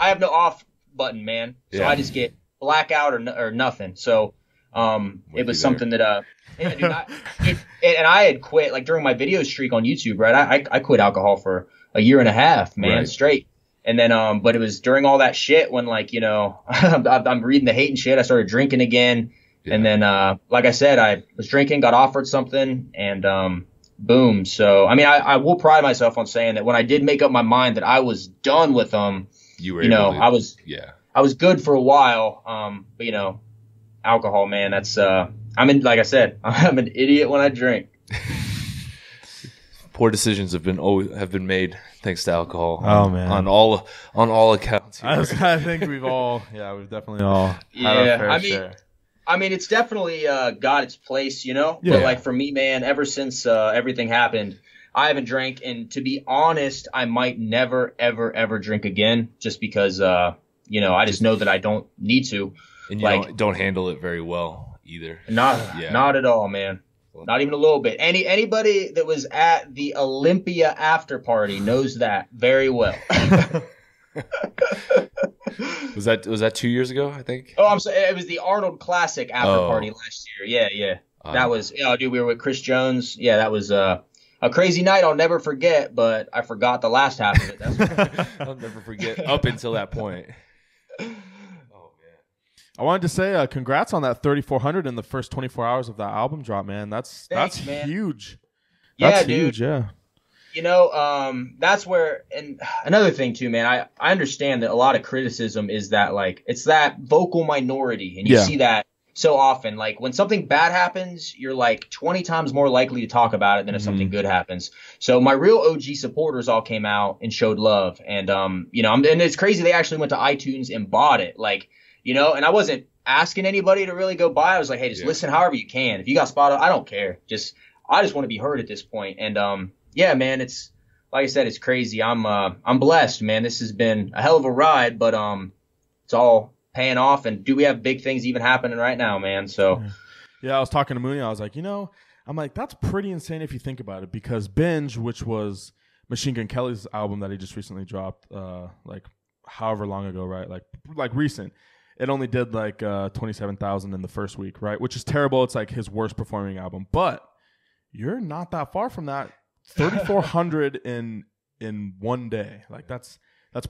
have no off button, man. So I just get blackout or nothing. So it was something that yeah, dude, and I had quit like during my video streak on YouTube, right? I quit alcohol for a year and a half, man, straight. And then but it was during all that shit when like I'm reading the hate and shit. I started drinking again, and then like I said, I was drinking, got offered something, and boom. So I mean, I will pride myself on saying that when I did make up my mind that I was done with them, I was good for a while. But alcohol, man, that's like I said, I'm an idiot when I drink. Poor decisions have been made thanks to alcohol. Oh man, on all accounts. I think we've definitely all had our fair share. I mean, it's definitely got its place, But like for me, man, ever since everything happened, I haven't drank, and to be honest, I might never, ever, ever drink again, just because I just know that I don't need to. And you don't handle it very well either. Not at all, man. Not even a little bit. Anybody that was at the Olympia after party knows that very well. Was that 2 years ago, I think? Oh, I'm sorry. It was the Arnold Classic after party last year. Yeah. That was, dude, we were with Chris Jones. Yeah, that was a crazy night I'll never forget, but I forgot the last half of it. That's I'll never forget up until that point. I wanted to say congrats on that 3,400 in the first 24 hours of that album drop, man. Thanks, man. Huge. That's huge, yeah. That's where, and another thing too, man, I understand that a lot of criticism is that like, it's that vocal minority, and you see that so often. Like when something bad happens, you're like 20 times more likely to talk about it than if something good happens. So my real OG supporters all came out and showed love, and and it's crazy they actually went to iTunes and bought it, like, and I wasn't asking anybody to really go buy. I was like, hey, just listen however you can. If you got Spotify, I don't care. I just want to be heard at this point. And yeah, man, it's like I said, it's crazy. I'm blessed, man. This has been a hell of a ride, but it's all paying off. And do we have big things even happening right now, man? So yeah, I was talking to Mooney. I was like, I'm like, that's pretty insane if you think about it, because Binge, which was Machine Gun Kelly's album that he just recently dropped, like however long ago, right? Like recent. It only did like 27,000 in the first week, right? Which is terrible. It's like his worst performing album. But you're not that far from that. 3,400 in one day. Like that's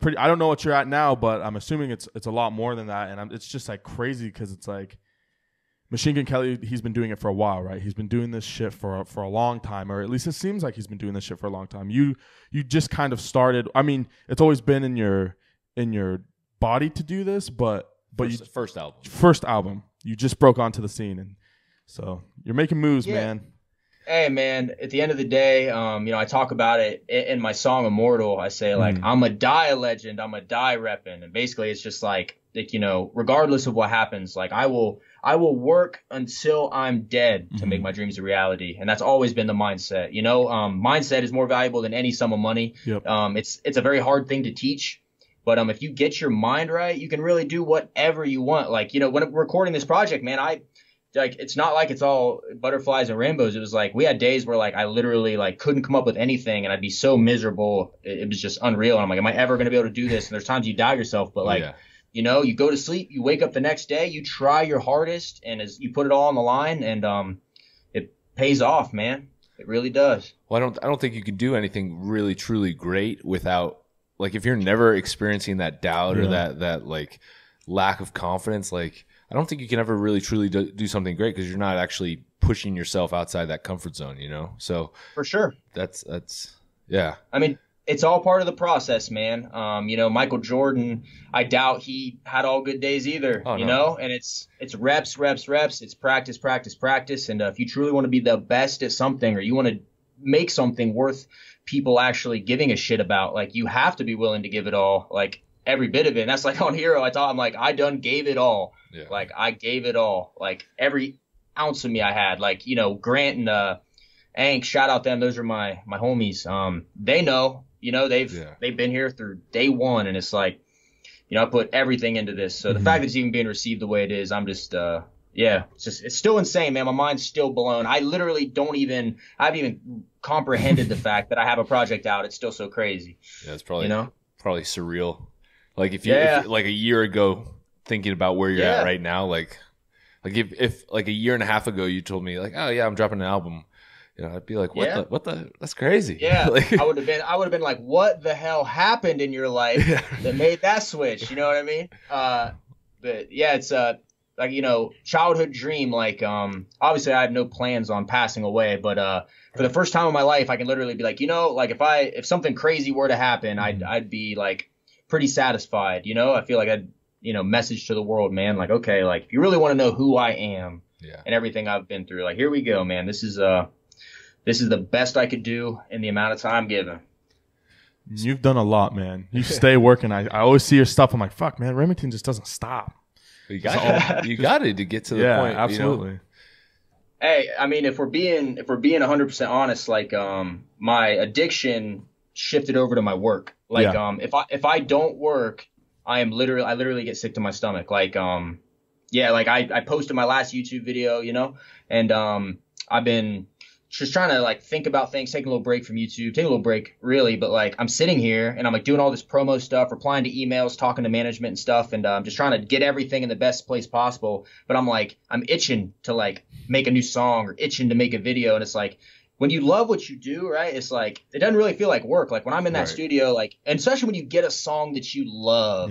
pretty. I don't know what you're at now, but I'm assuming it's a lot more than that. And it's just like crazy because it's like Machine Gun Kelly. He's been doing it for a while, right? He's been doing this shit for a long time, or at least it seems like he's been doing this shit for a long time. You just kind of started. I mean, it's always been in your body to do this, but first album, you just broke onto the scene, and so you're making moves, man. Hey, man, at the end of the day, I talk about it in my song Immortal. I say like, I'm a die legend, I'm a die reppin', and basically it's just like regardless of what happens, like I will work until I'm dead to make my dreams a reality, and that's always been the mindset. Mindset is more valuable than any sum of money. Yep. It's a very hard thing to teach. But if you get your mind right, you can really do whatever you want. Like, when I'm recording this project, man, it's not like it's all butterflies and rainbows. It was like we had days where like I literally like couldn't come up with anything, and I'd be so miserable. It was just unreal. And I'm like, am I ever going to be able to do this? And there's times you doubt yourself, but like, you go to sleep, you wake up the next day, you try your hardest, and as you put it all on the line, and it pays off, man. It really does. Well, I don't think you can do anything really truly great without. Like if you're never experiencing that doubt or that like lack of confidence, like I don't think you can ever really truly do something great because you're not actually pushing yourself outside that comfort zone, So for sure, that's yeah. I mean, it's all part of the process, man. Michael Jordan, I doubt he had all good days either. And it's reps. It's practice. And if you truly want to be the best at something, or you want to make something worth people actually giving a shit about, like you have to be willing to give it all, like every bit of it. And that's like on Hero, I'm like, I done gave it all. Yeah. Like I gave it all, like every ounce of me I had. Like, you know, Grant and Ank, shout out them. Those are my homies. They know, you know, they've been here through day one, and it's like, you know, I put everything into this. So the fact that it's even being received the way it is, I'm just, it's still insane, man. My mind's still blown. I literally I haven't even comprehended the fact that I have a project out. It's still so crazy. Yeah, it's probably, you know, probably surreal. Like if like a year ago, thinking about where you're at right now, like if like a year and a half ago you told me like, oh yeah, I'm dropping an album, you know, I'd be like, what the, that's crazy. Yeah. Like, I would have been like, what the hell happened in your life that made that switch? You know what I mean? But yeah, it's like, you know, childhood dream. Like, obviously I have no plans on passing away, but for the first time in my life, I can literally be like, you know, like if something crazy were to happen, I'd be like pretty satisfied. You know, I feel like I'd, you know, message to the world, man. Like, okay, like if you really want to know who I am and everything I've been through, like, here we go, man. This is the best I could do in the amount of time given. You've done a lot, man. You stay working. I always see your stuff. I'm like, fuck, man, Remington just doesn't stop. You got it to get to the point. Absolutely. You know? Hey, I mean, if we're being 100% honest, like, my addiction shifted over to my work. Like, if I don't work, I literally get sick to my stomach. Like, like I posted my last YouTube video, you know, and, I've been just trying to like think about things, take a little break from YouTube, take a little break really. But like, I'm sitting here and I'm like doing all this promo stuff, replying to emails, talking to management and stuff. And I'm just trying to get everything in the best place possible. But I'm like, I'm itching to like make a new song or itching to make a video. And it's like, when you love what you do, right, it's like, it doesn't really feel like work. Like when I'm in that studio, like, and especially when you get a song that you love,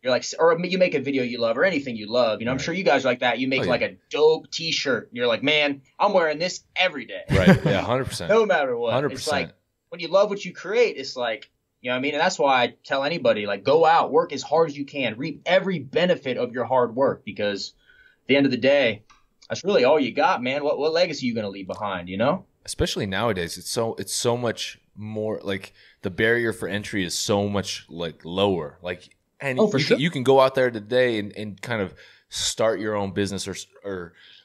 you're like, or you make a video you love or anything you love, you know, I'm sure you guys are like that. You make like a dope t-shirt and you're like, man, I'm wearing this every day. Right. Yeah. 100%. No matter what. 100%. It's like, when you love what you create, it's like, you know what I mean? And that's why I tell anybody, like, go out, work as hard as you can, reap every benefit of your hard work, because at the end of the day, that's really all you got, man. What legacy are you going to leave behind, you know? Especially nowadays, it's so much more like the barrier for entry is so much like lower. Like, and you can go out there today and kind of start your own business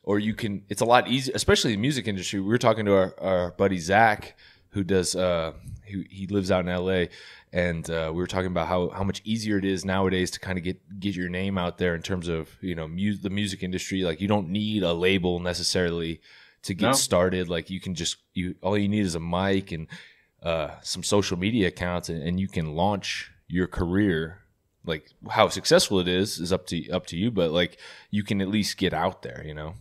or you can, it's a lot easier, especially the music industry. We were talking to our buddy Zach, who does he lives out in LA, and we were talking about how much easier it is nowadays to kind of get your name out there in terms of, you know, the music industry. Like, you don't need a label necessarily to get started. Like, you can just all you need is a mic and some social media accounts, and you can launch your career. Like, how successful it is up to you, but like, you can at least get out there, you know?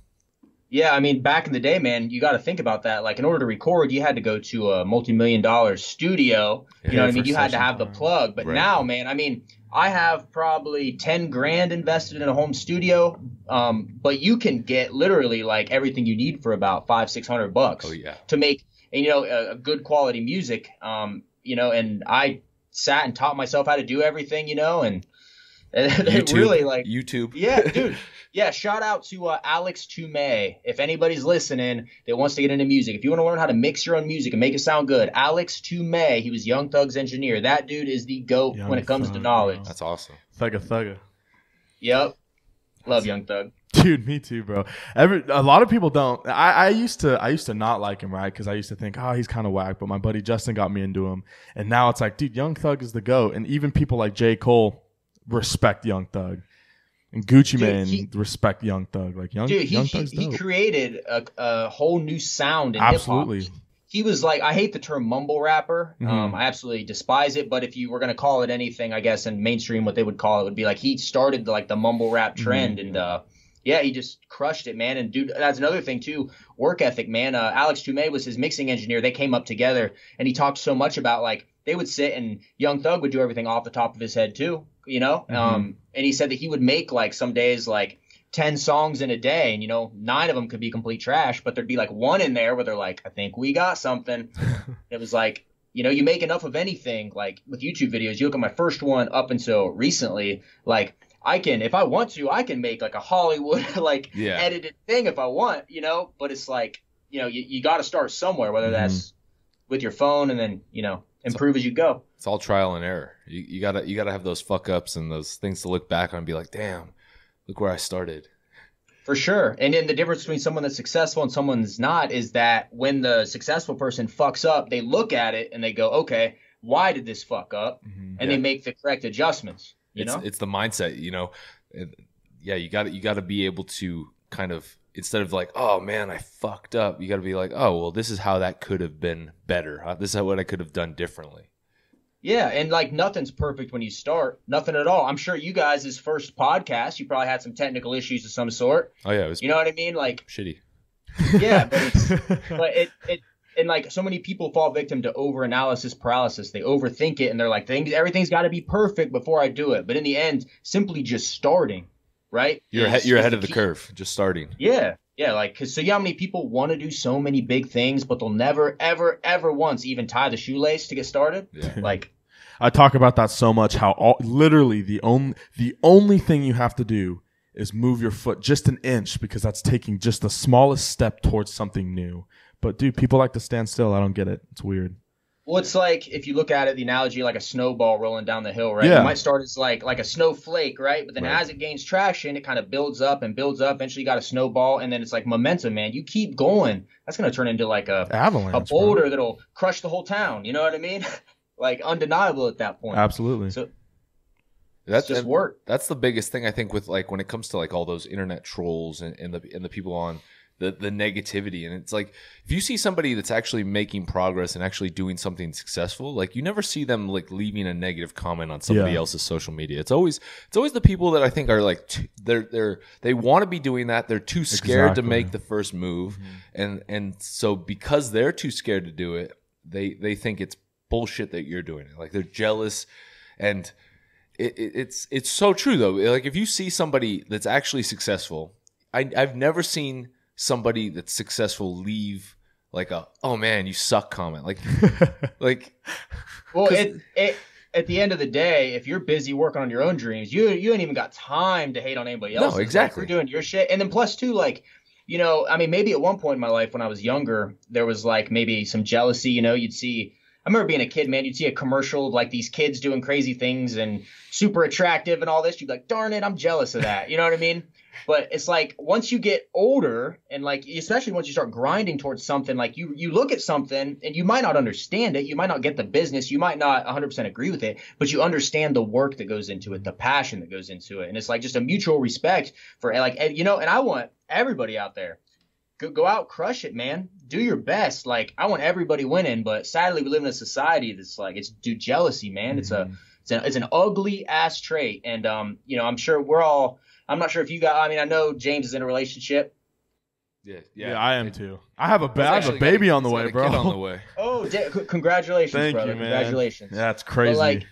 Yeah, I mean, back in the day, man, you got to think about that. Like, in order to record, you had to go to a multi-million-dollar studio. You know what I mean? You had to have the plug. But now, man, I mean, I have probably 10 grand invested in a home studio. But you can get literally like everything you need for about $500-600 to make, you know, a good quality music. You know, and I sat and taught myself how to do everything, you know, and YouTube, really like YouTube. Yeah, dude. Yeah, shout out to Alex Toomey. If anybody's listening that wants to get into music, if you want to learn how to mix your own music and make it sound good, Alex Toomey, he was Young Thug's engineer. That dude is the GOAT when it comes to knowledge. That's awesome. Thugga. Yep. Love Young Thug. Dude, me too, bro. A lot of people don't. I used to not like him, right? Because I used to think, oh, he's kind of whack. But my buddy Justin got me into him, and now it's like, dude, Young Thug is the GOAT. And even people like J. Cole respect Young Thug, and Gucci Mane respect Young Thug. Like Young Thug's dope. He created a whole new sound in Absolutely. hip hop. He was like, I hate the term mumble rapper. I absolutely despise it. But if you were going to call it anything, I guess in mainstream, what they would call it would be like he started like the mumble rap trend, and yeah, he just crushed it, man. And dude, that's another thing too, work ethic, man. Alex Toomey was his mixing engineer. They came up together, and he talked so much about like they would sit and Young Thug would do everything off the top of his head too, you know. And he said that he would make like some days like 10 songs in a day, and you know, 9 of them could be complete trash, but there'd be like one in there where they're like, I think we got something. It was like, you know, you make enough of anything. Like with YouTube videos, you look at my first one up until recently, like I can, if I want to, I can make like a Hollywood like edited thing if I want, you know. But it's like, you know, you got to start somewhere, whether that's with your phone, and then, you know, improve as you go. It's all trial and error. You gotta have those fuck ups and those things to look back on and be like, damn, look where I started. For sure. And then the difference between someone that's successful and someone that's not is that when the successful person fucks up, they look at it and they go, okay, why did this fuck up? And they make the correct adjustments. It's the mindset, you got to be able to kind of, instead of like, oh man, I fucked up, you got to be like, oh, well, this is how that could have been better. This is what I could have done differently. Yeah, and like nothing's perfect when you start. Nothing at all. I'm sure you guys' first podcast, you probably had some technical issues of some sort. Oh yeah, it was, you know what I mean? Like shitty. Yeah, but and like so many people fall victim to over-analysis paralysis. They overthink it and they're like, everything's got to be perfect before I do it. But in the end, simply just starting, right? You're ahead of the curve, just starting. Yeah. Yeah, like, cause so how many people want to do so many big things, but they'll never, ever, ever once even tie the shoelace to get started. Yeah. Like, I talk about that so much. How literally the only thing you have to do is move your foot just an inch, because that's taking just the smallest step towards something new. But dude, people like to stand still. I don't get it. It's weird. Well, it's like, if you look at it, the analogy like a snowball rolling down the hill, right? Yeah. You might start as like a snowflake, right? But then as it gains traction, it kind of builds up and builds up. Eventually you got a snowball, and then it's like momentum, man. You keep going. That's going to turn into like a avalanche, a boulder that'll crush the whole town. You know what I mean? Like undeniable at that point. Absolutely. So that's just work. That's the biggest thing I think with like when it comes to like all those internet trolls and the people on the negativity. And it's like, if you see somebody that's actually making progress and actually doing something successful, like you never see them like leaving a negative comment on somebody else's social media. It's always the people that I think are like they want to be doing that. They're too scared to make the first move. And so because they're too scared to do it, they think it's bullshit that you're doing it. Like they're jealous. And it's so true though. Like if you see somebody that's actually successful, I've never seen somebody that's successful leave like a, oh man, you suck comment. Like well, at the end of the day, if you're busy working on your own dreams, you ain't even got time to hate on anybody else. No, exactly. Like, you're doing your shit. And then plus two, like, I mean, maybe at one point in my life when I was younger, there was like maybe some jealousy, you'd see, I remember being a kid, man, you'd see a commercial of like these kids doing crazy things and super attractive and all this. You'd be like, darn it, I'm jealous of that. You know what I mean? But it's like once you get older and like, especially once you start grinding towards something, like you look at something and you might not understand it. You might not get the business. You might not 100% agree with it, but you understand the work that goes into it, the passion that goes into it. And it's like just a mutual respect for like, and I want everybody out there. Go out, crush it, man. Do your best. Like, I want everybody winning, but sadly we live in a society that's like, it's jealousy, man. Mm-hmm. It's an ugly ass trait. And, I'm sure I'm not sure if you got, I mean, I know James is in a relationship. Yeah, I am too. I have a baby on the way, bro. On the way. Oh, congratulations, Thank brother. you, man. Congratulations. That's crazy. But like,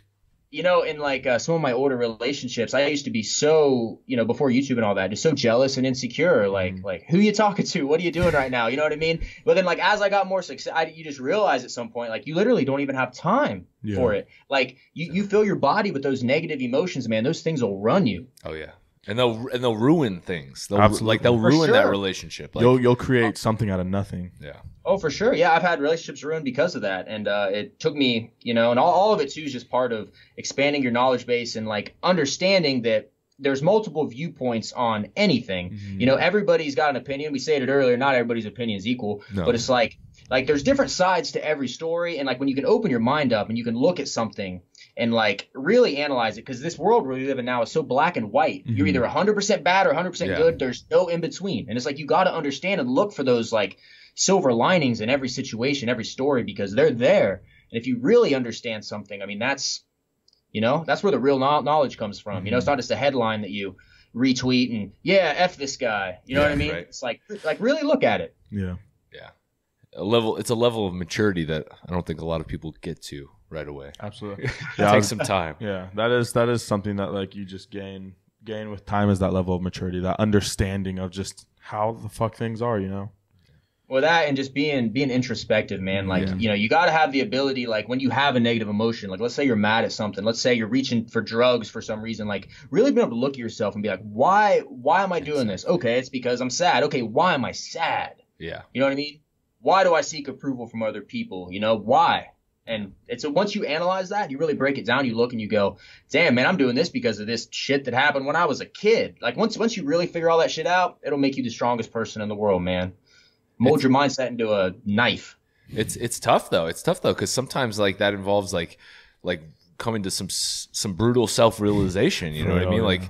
in like some of my older relationships, I used to be so, before YouTube and all that, just so jealous and insecure. Like who you talking to? What are you doing right now? You know what I mean? But then like as I got more success, you just realize at some point, like you literally don't even have time for it. Like you fill your body with those negative emotions, man. Those things will run you. Oh yeah. And they'll ruin things. They'll Absolutely. ruin that relationship. Like, you'll create something out of nothing. Yeah. Oh, for sure. Yeah, I've had relationships ruined because of that, and it took me, and all of it too is just part of expanding your knowledge base and like understanding that there's multiple viewpoints on anything. Mm-hmm. Everybody's got an opinion. We stated earlier, not everybody's opinion is equal, but it's like there's different sides to every story, and like when you can open your mind up and you can look at something and like really analyze it, because this world we live in now is so black and white. Mm-hmm. You're either 100% bad or 100% good. There's no in between, and it's like you got to understand and look for those like silver linings in every situation, every story, because they're there. And if you really understand something, I mean, that's where the real knowledge comes from. Mm-hmm. It's not just a headline that you retweet and F this guy. You know what I mean? Right. It's like really look at it. Yeah. Yeah. It's a level of maturity that I don't think a lot of people get to right away. Absolutely. It takes some time. Yeah. That is something that like you just gain with time, is that level of maturity, that understanding of just how the fuck things are, Well, that and just being introspective, man. Like, you got to have the ability, like when you have a negative emotion, like let's say you're mad at something, let's say you're reaching for drugs for some reason, like really being able to look at yourself and be like, why am I doing this? Okay, it's because I'm sad. Okay, why am I sad? Yeah. You know what I mean? Why do I seek approval from other people? Why? And it's once you analyze that, you really break it down, you look and you go, damn, man, I'm doing this because of this shit that happened when I was a kid. Like once you really figure all that shit out, it'll make you the strongest person in the world, man. Mold your mindset into a knife. It's tough though. It's tough though, because sometimes like that involves like coming to some brutal self-realization. You know what I mean? Like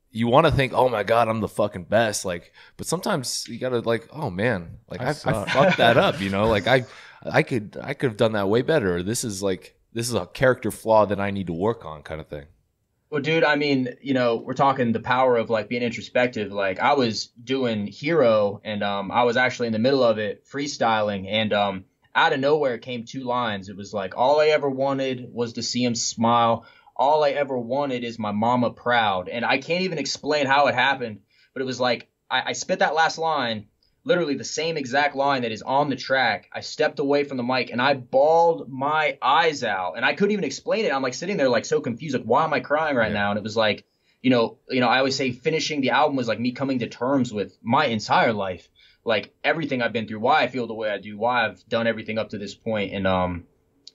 you want to think, oh my God, I'm the fucking best. Like, but sometimes you gotta like, oh man, like I fucked that up. You know, like I could have done that way better. This is a character flaw that I need to work on, kind of thing. Well, dude, I mean, you know, we're talking the power of like being introspective. Like I was doing Hero and I was actually in the middle of it freestyling and out of nowhere came 2 lines. It was like, all I ever wanted was to see him smile. All I ever wanted is my mama proud. And I can't even explain how it happened, but it was like I spit that last line, literally the same exact line that is on the track. I stepped away from the mic and I bawled my eyes out and I couldn't even explain it. I'm like sitting there like so confused, like why am I crying right now? And it was like, you know, I always say finishing the album was like me coming to terms with my entire life, like everything I've been through, why I feel the way I do, why I've done everything up to this point. And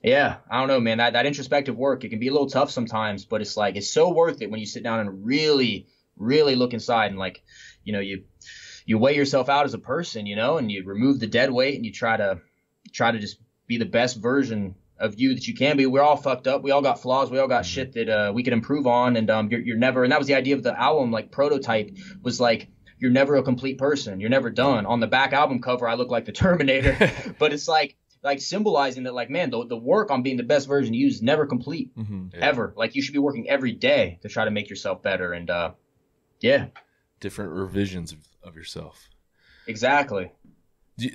yeah, I don't know, man, that introspective work, it can be a little tough sometimes, but it's like it's so worth it when you sit down and really, really look inside and like, you know, you weigh yourself out as a person, you know, and you remove the dead weight and you try to just be the best version of you that you can be. We're all fucked up. We all got flaws. We all got shit that we can improve on. And you're never, and that was the idea of the album, like Prototype was like, you're never a complete person. You're never done. On the back album cover, I look like the Terminator, but it's like symbolizing that like, man, the work on being the best version of you is never complete, ever. Like you should be working every day to try to make yourself better. And yeah. Different revisions of yourself. Exactly.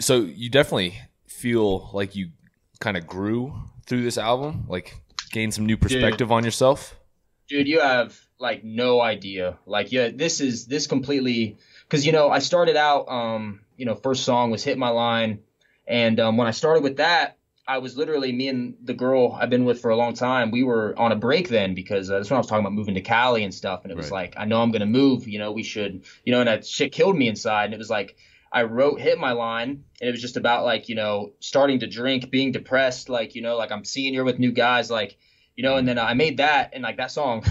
So you definitely feel like you kind of grew through this album, like gained some new perspective on yourself? Dude, you have like no idea. Like, yeah, this completely, because, you know, I started out, you know, first song was Hit My Line. And when I started with that, I was literally, me and the girl I've been with for a long time, we were on a break then because that's when I was talking about moving to Cali and stuff. And it was like, I know I'm going to move, you know, we should, you know, and that shit killed me inside. And it was like, I wrote Hit My Line and it was just about like, you know, starting to drink, being depressed, like, you know, like I'm senior with new guys, like, you know, and then I made that and like that song,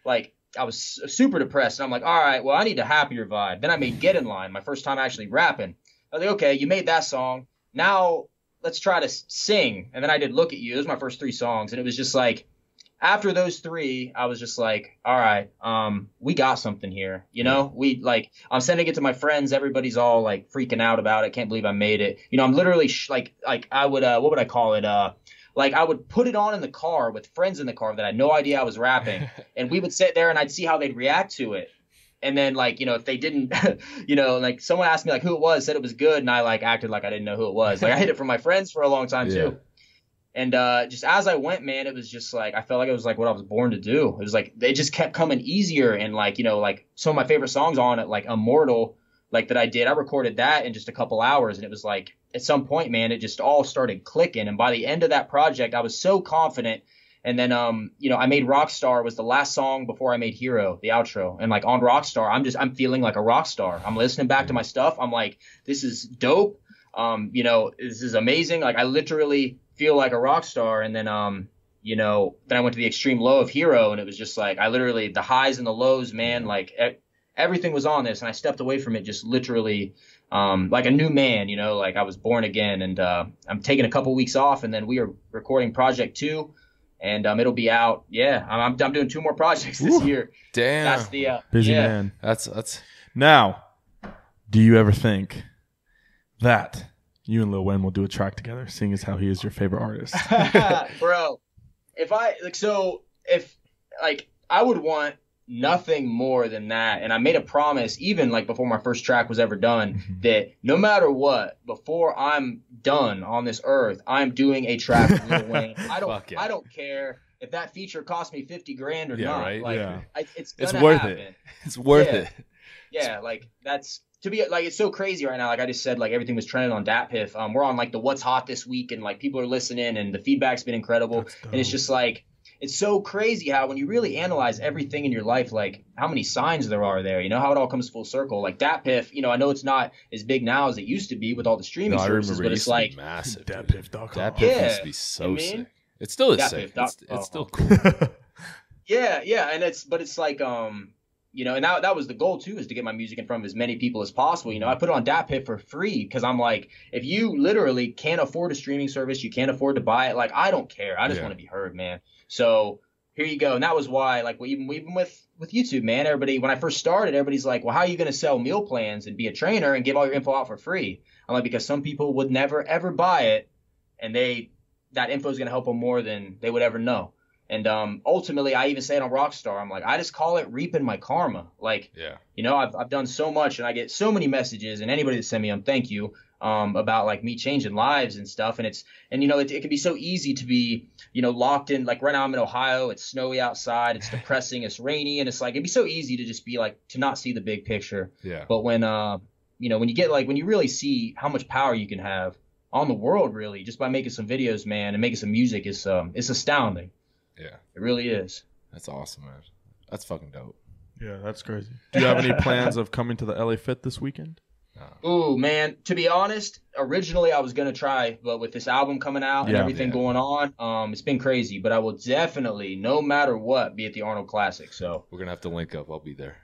like I was super depressed. And I'm like, all right, well, I need a happier vibe. Then I made Get In Line, my first time actually rapping. I was like, okay, you made that song. Now let's try to sing. And then I did Look at You. Those were my first 3 songs. And it was just like, after those 3, I was just like, all right, we got something here. You know, I'm sending it to my friends. Everybody's all like freaking out about it. Can't believe I made it. You know, I'm literally like I would, what would I call it? Like I would put it on in the car with friends in the car that I had no idea I was rapping. And we would sit there and I'd see how they'd react to it. And then, like, you know, if they didn't, you know, like someone asked me like who it was, said it was good. And I like acted like I didn't know who it was. Like I hid it from my friends for a long time too. And just as I went, man, it was just like, I felt like it was like what I was born to do. It was like, they just kept coming easier. And like, you know, like some of my favorite songs on it, like Immortal, like that I recorded that in just a couple hours. And it was like, at some point, man, it just all started clicking. And by the end of that project, I was so confident. And then, you know, I made Rockstar was the last song before I made Hero, the outro. And like on Rockstar, I'm feeling like a rock star. I'm listening back to my stuff. I'm like, this is dope. You know, this is amazing. Like I literally feel like a rock star. And then, you know, then I went to the extreme low of Hero and it was just like, I literally, the highs and the lows, man, like everything was on this. And I stepped away from it just literally, like a new man, you know, like I was born again. And, I'm taking a couple weeks off and then we are recording Project 2. And it'll be out. Yeah, I'm doing 2 more projects this year. Damn, that's the busy man. That's now. Do you ever think that you and Lil Wayne will do a track together, seeing as how he is your favorite artist? Bro, if I would want nothing more than that. And I made a promise, even like before my first track was ever done, that no matter what, before I'm done on this earth, I'm doing a track with Lil Wayne. I don't care if that feature cost me $50,000 or not. Right? Like, it's worth happen. it. It's worth it. Yeah, like that's to be like, it's so crazy right now. Like I just said, like everything was trending on DatPiff. We're on like the What's Hot this week, and like people are listening, and the feedback's been incredible. And it's just like, it's so crazy how when you really analyze everything in your life, like how many signs there are there, you know, how it all comes full circle. Like DatPiff, you know, I know it's not as big now as it used to be with all the streaming services, but it's like massive. DatPiff.com. DatPiff used to be so sick. It still is sick. It's still cool. Yeah, and it's like you know, and that was the goal too, is to get my music in front of as many people as possible. You know, I put it on DatPiff for free because I'm like, if you literally can't afford a streaming service, you can't afford to buy it. Like, I don't care. I just want to be heard, man. So here you go. And that was why, like, even with YouTube, man, everybody, when I first started, everybody's like, well, how are you going to sell meal plans and be a trainer and give all your info out for free? I'm like, because some people would never ever buy it, and that info is going to help them more than they would ever know. And ultimately, I even say it on Rockstar. I'm like, I just call it reaping my karma. Like, you know, I've done so much, and I get so many messages, and anybody that send me them, thank you, about like me changing lives and stuff. And you know, it can be so easy to be, you know, locked in. Like right now I'm in Ohio. It's snowy outside. It's depressing. It's rainy, and it's like it'd be so easy to just be like to not see the big picture. Yeah. But when you know, when you really see how much power you can have on the world, really, just by making some videos, man, and making some music, it's astounding. Yeah, it really is. That's awesome, man. That's fucking dope. Yeah, that's crazy. Do you have any plans of coming to the LA Fit this weekend? Ooh, man, to be honest, originally I was going to try, but with this album coming out and everything going on, it's been crazy. But I will definitely, no matter what, be at the Arnold Classic. So we're going to have to link up. I'll be there.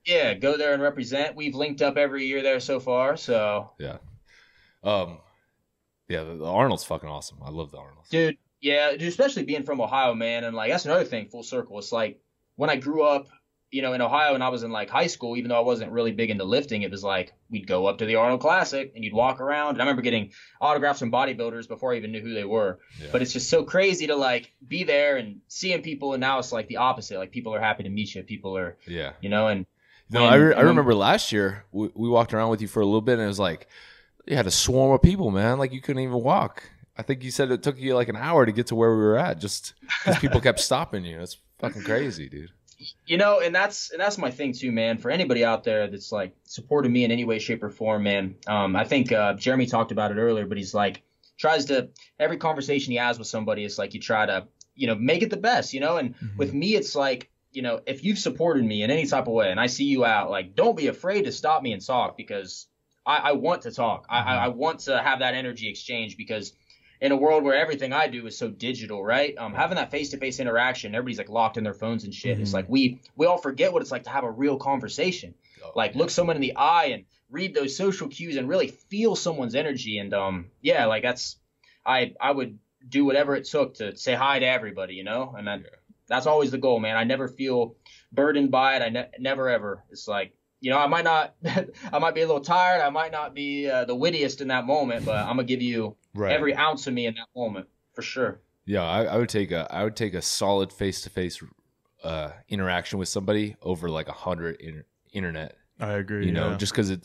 Yeah, go there and represent. We've linked up every year there so far. So yeah. Yeah, the Arnold's fucking awesome. I love the Arnold's. Dude. Yeah, especially being from Ohio, man. And like, that's another thing, full circle. It's like when I grew up, you know, in Ohio and I was in like high school, even though I wasn't really big into lifting, it was like we'd go up to the Arnold Classic and you'd walk around. And I remember getting autographs from bodybuilders before I even knew who they were. Yeah. But it's just so crazy to like be there and seeing people. And now it's like the opposite. Like people are happy to meet you. People are, you know, and. No, I remember last year we walked around with you for a little bit and it was like you had a swarm of people, man. Like you couldn't even walk. I think you said it took you like an hour to get to where we were at just because people kept stopping you. It's fucking crazy, dude. You know, and that's my thing too, man. For anybody out there that's like supported me in any way, shape, or form, man. I think Jeremy talked about it earlier, but he's like tries to every conversation he has with somebody, it's like you try to, you know, make it the best, you know. And with me, it's like, you know, if you've supported me in any type of way, and I see you out, like, don't be afraid to stop me and talk because I want to talk. I want to have that energy exchange because. In a world where everything I do is so digital, right? Having that face-to-face interaction, everybody's like locked in their phones and shit. It's like we all forget what it's like to have a real conversation. Like look someone in the eye and read those social cues and really feel someone's energy. And like that's I would do whatever it took to say hi to everybody, you know? And that's always the goal, man. I never feel burdened by it. I never ever. It's like, you know, I might be a little tired. I might not be the wittiest in that moment, but I'm gonna give you every ounce of me in that moment for sure. Yeah, I would take a solid face-to-face interaction with somebody over like 100 internet. I agree. You know, just because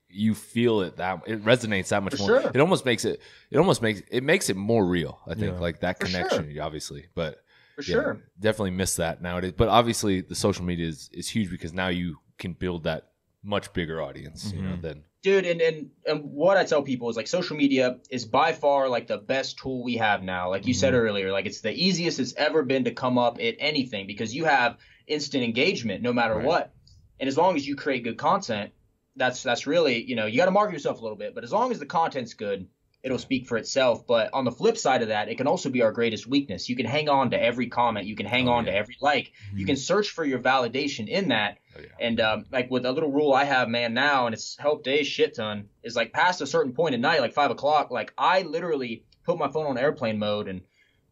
you feel it it resonates that much more. Sure. It makes it more real. I think like that connection, obviously, but for sure, definitely miss that nowadays. But obviously, the social media is huge because now you can build that much bigger audience, you know, than dude. And what I tell people is like social media is by far like the best tool we have now. Like you said earlier, like it's the easiest it's ever been to come up at anything because you have instant engagement no matter what. And as long as you create good content, that's really, you know, you got to market yourself a little bit, but as long as the content's good, it'll speak for itself. But on the flip side of that, it can also be our greatest weakness. You can hang on to every comment. You can hang on to every like. You can search for your validation in that. And like with a little rule I have, man, now, and it's helped a shit ton, is like past a certain point at night, like 5 o'clock, like I literally put my phone on airplane mode and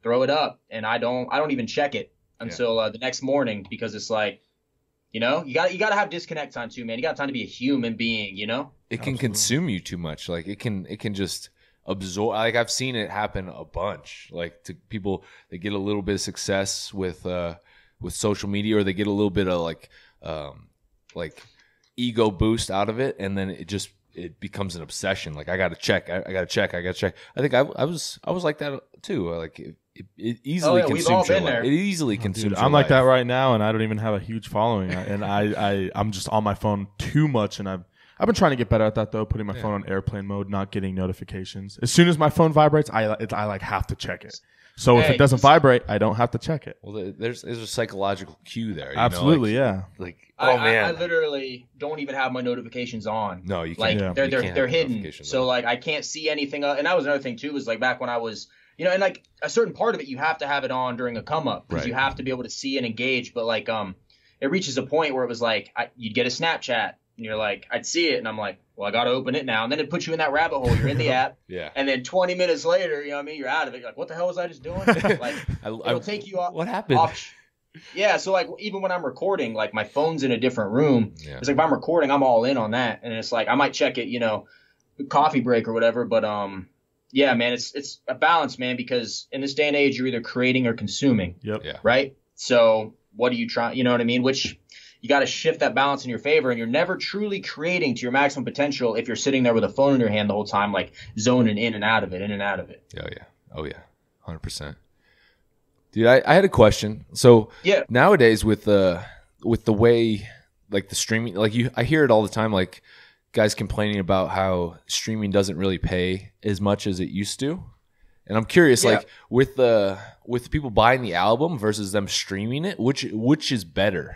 throw it up, and I don't even check it until the next morning because it's like, you know, you got to have disconnect time too, man. You got time to be a human being, you know. It can consume you too much. Like it can just absorb. Like I've seen it happen a bunch. Like to people, they get a little bit of success with social media, or they get a little bit of like ego boost out of it, and then it becomes an obsession. Like I gotta check. I think I was like that too. Like it easily consumes your life. It easily consumes. I'm like that right now, and I don't even have a huge following, and I'm just on my phone too much, and I've been trying to get better at that though, putting my phone on airplane mode, not getting notifications. As soon as my phone vibrates, I like have to check it. So if Hey, it doesn't vibrate, I don't have to check it. Well, there's a psychological cue there. Absolutely, yeah. Like, I literally don't even have my notifications on. No, you Like can't. they're hidden. So like I can't see anything. And that was another thing too. Was like back when I was, and like a certain part of it, you have to have it on during a come up because you have to be able to see and engage. But like it reaches a point where it was like you'd get a Snapchat and you're like, I'd see it and I'm like, well, I got to open it now. And then it puts you in that rabbit hole. You're in the app. Yeah. And then 20 minutes later, you're out of it. You're like, what the hell was I just doing? Like, it'll take you off. What happened? Yeah. So like, even when I'm recording, like my phone's in a different room. Yeah. It's like if I'm recording, I'm all in on that. And it's like, I might check it, coffee break or whatever. But, yeah, man, it's a balance, man, because in this day and age, you're either creating or consuming. Yep. Yeah. Right. So what are you trying? You know what I mean? Which you got to shift that balance in your favor, and you're never truly creating to your maximum potential if you're sitting there with a phone in your hand the whole time, like zoning in and out of it, in and out of it. Oh yeah, 100%. Dude, I had a question. So nowadays with the way like the streaming, like I hear it all the time, like guys complaining about how streaming doesn't really pay as much as it used to. And I'm curious, like with the people buying the album versus them streaming it, which is better?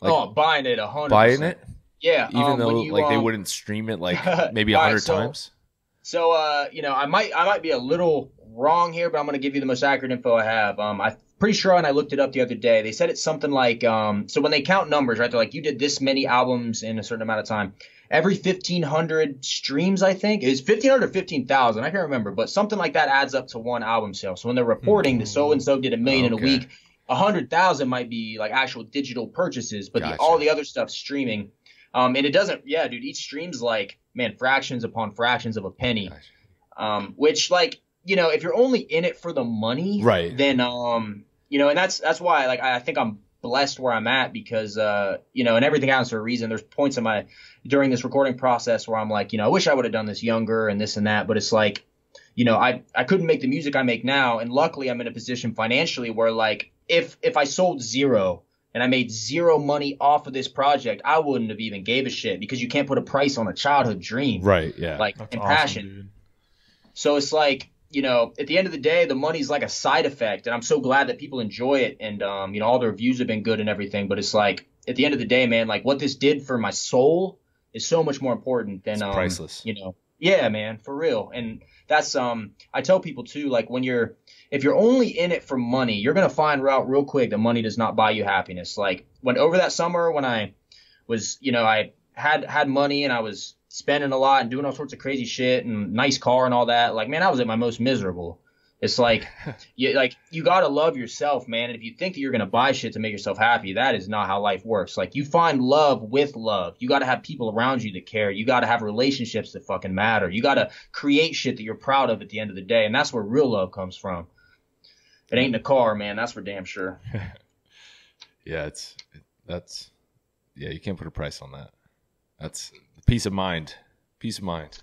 Like, buying it 100%. Buying it? Yeah. Even though they wouldn't stream it like maybe 100 times. So I might be a little wrong here, but I'm going to give you the most accurate info I have. I'm pretty sure, and I looked it up the other day. They said it's something like so when they count numbers, right? They're like, you did this many albums in a certain amount of time. Every 1,500 streams, I think, is 1,500 or 15,000. I can't remember, but something like that adds up to one album sale. So when they're reporting that so and so did 1 million in a week, 100,000 might be like actual digital purchases, but all the other stuff's streaming. And it doesn't, dude, each stream's like, man, fractions upon fractions of a penny. Which like, if you're only in it for the money, right, then, and that's why, like, I think I'm blessed where I'm at because, and everything happens for a reason. There's points during this recording process where I'm like, I wish I would have done this younger and this and that, but it's like, I couldn't make the music I make now. And luckily I'm in a position financially where like, if I sold zero and I made zero money off of this project, I wouldn't have even gave a shit because you can't put a price on a childhood dream. Right. Yeah. Like, and passion. Dude. So it's like, at the end of the day, the money's like a side effect. And I'm so glad that people enjoy it. And, all the reviews have been good and everything. But it's like, at the end of the day, man, like what this did for my soul is so much more important than, priceless. Yeah, man, for real. And that's, I tell people too, like if you're only in it for money, you're going to find out real quick that money does not buy you happiness. Like over that summer when I was, I had money and I was spending a lot and doing all sorts of crazy shit and nice car and all that. Like, man, I was at my most miserable. It's like, you got to love yourself, man. And if you think that you're going to buy shit to make yourself happy, that is not how life works. Like, you find love with love. You got to have people around you that care. You got to have relationships that fucking matter. You got to create shit that you're proud of at the end of the day. And that's where real love comes from. It ain't in the car, man. That's for damn sure. Yeah, you can't put a price on that. That's peace of mind. Peace of mind.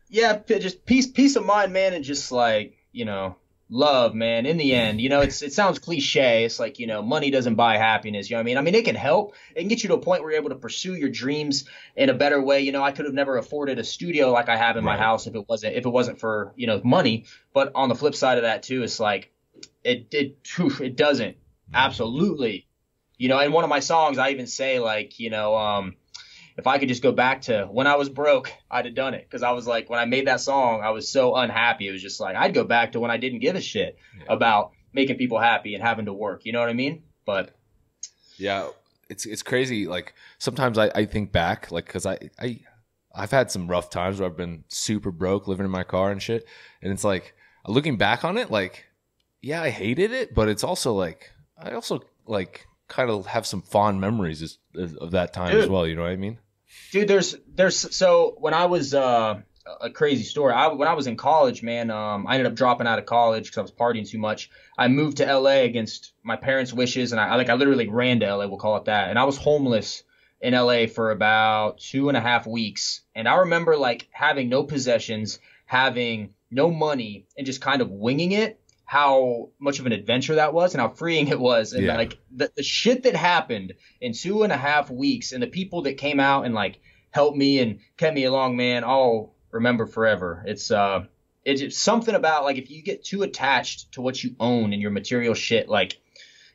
Yeah, just peace of mind, man, and just like, love, man. In the end, it sounds cliche. It's like, money doesn't buy happiness. You know what I mean? I mean, it can help. It can get you to a point where you're able to pursue your dreams in a better way. I could have never afforded a studio like I have in my house if it wasn't for, money. But on the flip side of that too, it's like it doesn't. Absolutely. In one of my songs, I even say like, if I could just go back to when I was broke, I'd have done it. Because I was like, when I made that song, I was so unhappy. It was just like, I'd go back to when I didn't give a shit about making people happy and having to work. You know what I mean? But yeah, it's crazy. Like sometimes I think back, like, because I've had some rough times where I've been super broke, living in my car and shit. And it's like, looking back on it, like, yeah, I hated it, but it's also like, I also like kind of have some fond memories of that time as well. You know what I mean? Dude, there's so when I was a crazy story. When I was in college, man, I ended up dropping out of college because I was partying too much. I moved to LA against my parents' wishes, and I literally ran to LA. We'll call it that. And I was homeless in LA for about 2.5 weeks. And I remember like having no possessions, having no money, and just kind of winging it. How much of an adventure that was and how freeing it was. And like the shit that happened in 2.5 weeks and the people that came out and like helped me and kept me along, man, I'll remember forever. It's it's something about like if you get too attached to what you own and your material shit, like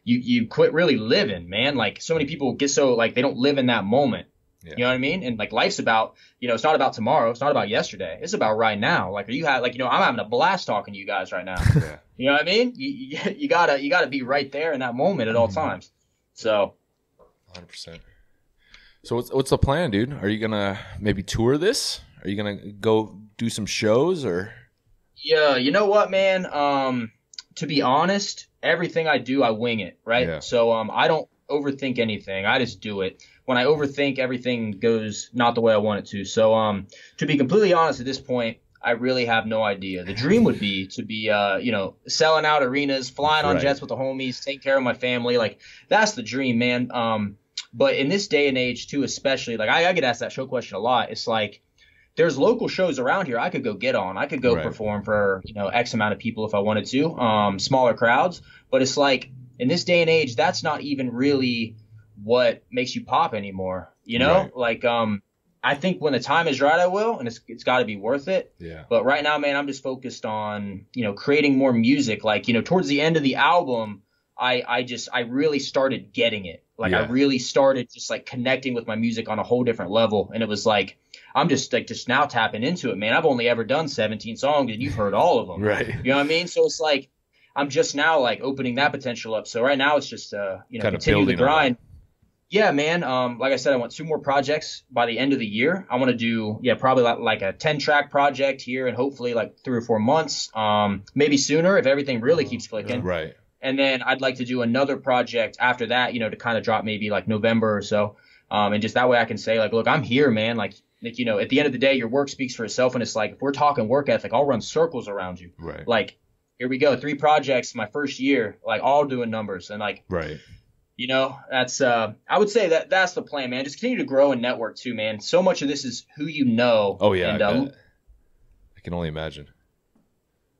you quit really living, man. Like so many people get so like they don't live in that moment. Yeah. You know what I mean? And like life's about, it's not about tomorrow. It's not about yesterday. It's about right now. Like I'm having a blast talking to you guys right now. Yeah. You know what I mean? You gotta be right there in that moment at all times. So 100%. So what's the plan, dude? Are you gonna maybe tour this? Are you gonna go do some shows or? Yeah, you know what, man? To be honest, everything I do, I wing it, right? Yeah. So I don't overthink anything. I just do it. When I overthink, everything goes not the way I want it to. So to be completely honest at this point, I really have no idea. The dream would be to be, selling out arenas, flying on jets with the homies, taking care of my family. Like, that's the dream, man. But in this day and age, too, especially, like, I get asked that show question a lot. It's like, there's local shows around here I could go get on. I could go perform for, X amount of people if I wanted to, smaller crowds. But it's like, in this day and age, that's not even really what makes you pop anymore, Like, I think when the time is right, I will, and it's got to be worth it. Yeah. But right now, man, I'm just focused on, creating more music. Like, towards the end of the album, I really started getting it. Like, I really started just like connecting with my music on a whole different level. And it was like, I'm just now tapping into it, man. I've only ever done 17 songs and you've heard all of them. Right. You know what I mean? So it's like, I'm just now like opening that potential up. So right now it's just, continue the grind. Yeah, man. Like I said, I want 2 more projects by the end of the year. I want to do, probably like a 10-track project here and hopefully like 3 or 4 months, maybe sooner if everything really keeps clicking. Right. And then I'd like to do another project after that, to kind of drop maybe like November or so. And just that way I can say like, look, I'm here, man. Like, at the end of the day, your work speaks for itself. And it's like, if we're talking work ethic, I'll run circles around you. Right. Like, here we go. 3 projects my first year, like all doing numbers and like, right. That's I would say that's the plan, man. Just continue to grow and network too, man. So much of this is who you know. Oh yeah, and, I can only imagine.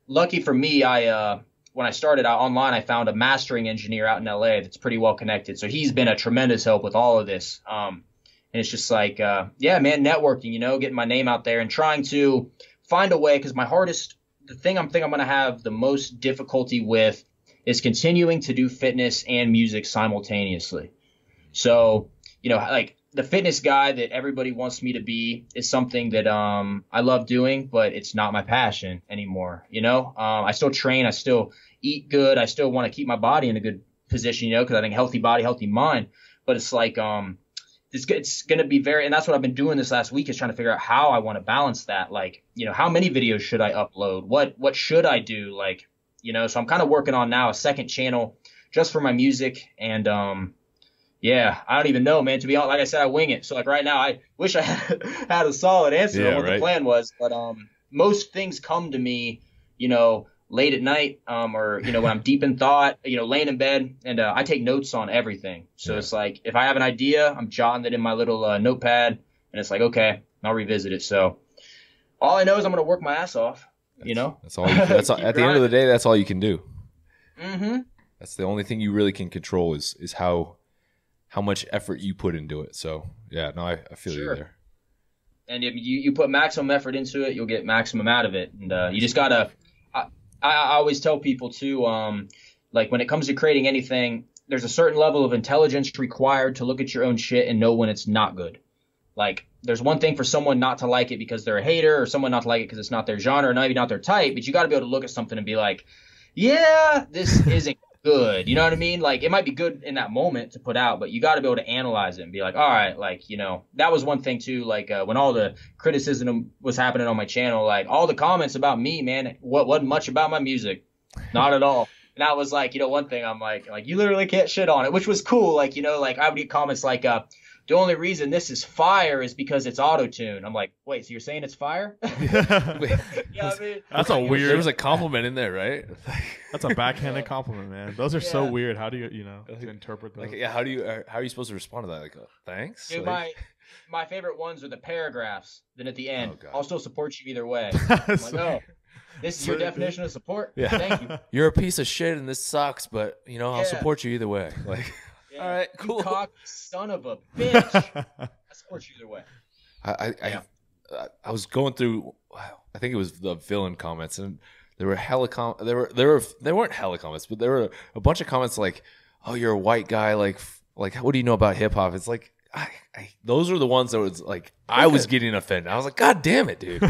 Lucky for me, when I started out online, I found a mastering engineer out in LA that's pretty well connected. So he's been a tremendous help with all of this. And it's just like, man, networking, getting my name out there and trying to find a way. Because the thing I'm going to have the most difficulty with is continuing to do fitness and music simultaneously. So, like the fitness guy that everybody wants me to be is something that I love doing, but it's not my passion anymore. I still train, I still eat good, I still want to keep my body in a good position, because I think healthy body, healthy mind. But it's like it's going to be and that's what I've been doing this last week is trying to figure out how I want to balance that. Like, how many videos should I upload? What should I do? Like, so I'm kind of working on now a second channel just for my music. And, I don't even know, man, to be honest. Like I said, I wing it. So like right now, I wish I had a solid answer on what the plan was, but, most things come to me, late at night, or, when I'm deep in thought, laying in bed, and, I take notes on everything. So it's like, if I have an idea, I'm jotting it in my little, notepad, and it's like, okay, I'll revisit it. So all I know is I'm going to work my ass off. That's all. That's all, at the end of the day, that's all you can do. Mm-hmm. That's the only thing you really can control is how much effort you put into it. So yeah, no, I feel you there. And if you put maximum effort into it, you'll get maximum out of it. And you just gotta. I always tell people too, like when it comes to creating anything, there's a certain level of intelligence required to look at your own shit and know when it's not good. Like, there's one thing for someone not to like it because they're a hater, or someone not to like it because it's not their genre, or maybe not their type, but you got to be able to look at something and be like, yeah, this isn't good. You know what I mean? Like, it might be good in that moment to put out, but you got to be able to analyze it and be like, all right, like, that was one thing too, like, when all the criticism was happening on my channel, like, all the comments about me, man, wasn't much about my music. Not at all. And I was like, one thing I'm like, you literally can't shit on it, which was cool. Like, like I would get comments like, the only reason this is fire is because it's auto-tune. I'm like, wait, so you're saying it's fire? Yeah, I mean, that's a weird. There was a compliment in there, right? That's a backhanded compliment, man. Those are so weird. How do you, to interpret those? Like, how are you supposed to respond to that? Like, thanks. Dude, like, my favorite ones are the paragraphs. Then at the end, I'll still support you either way. I'm like, oh, this is your definition of support. Yeah. Thank you. You're a piece of shit, and this sucks, but I'll support you either way. Like. Yeah, all right, cool. You cocky son of a bitch. I support you either way. I was going through, I think it was the villain comments, and there were they weren't hella comments, but there were a bunch of comments like, "Oh, you're a white guy, like what do you know about hip hop?" It's like, those are the ones that was like, I was getting offended. I was like, God damn it, dude.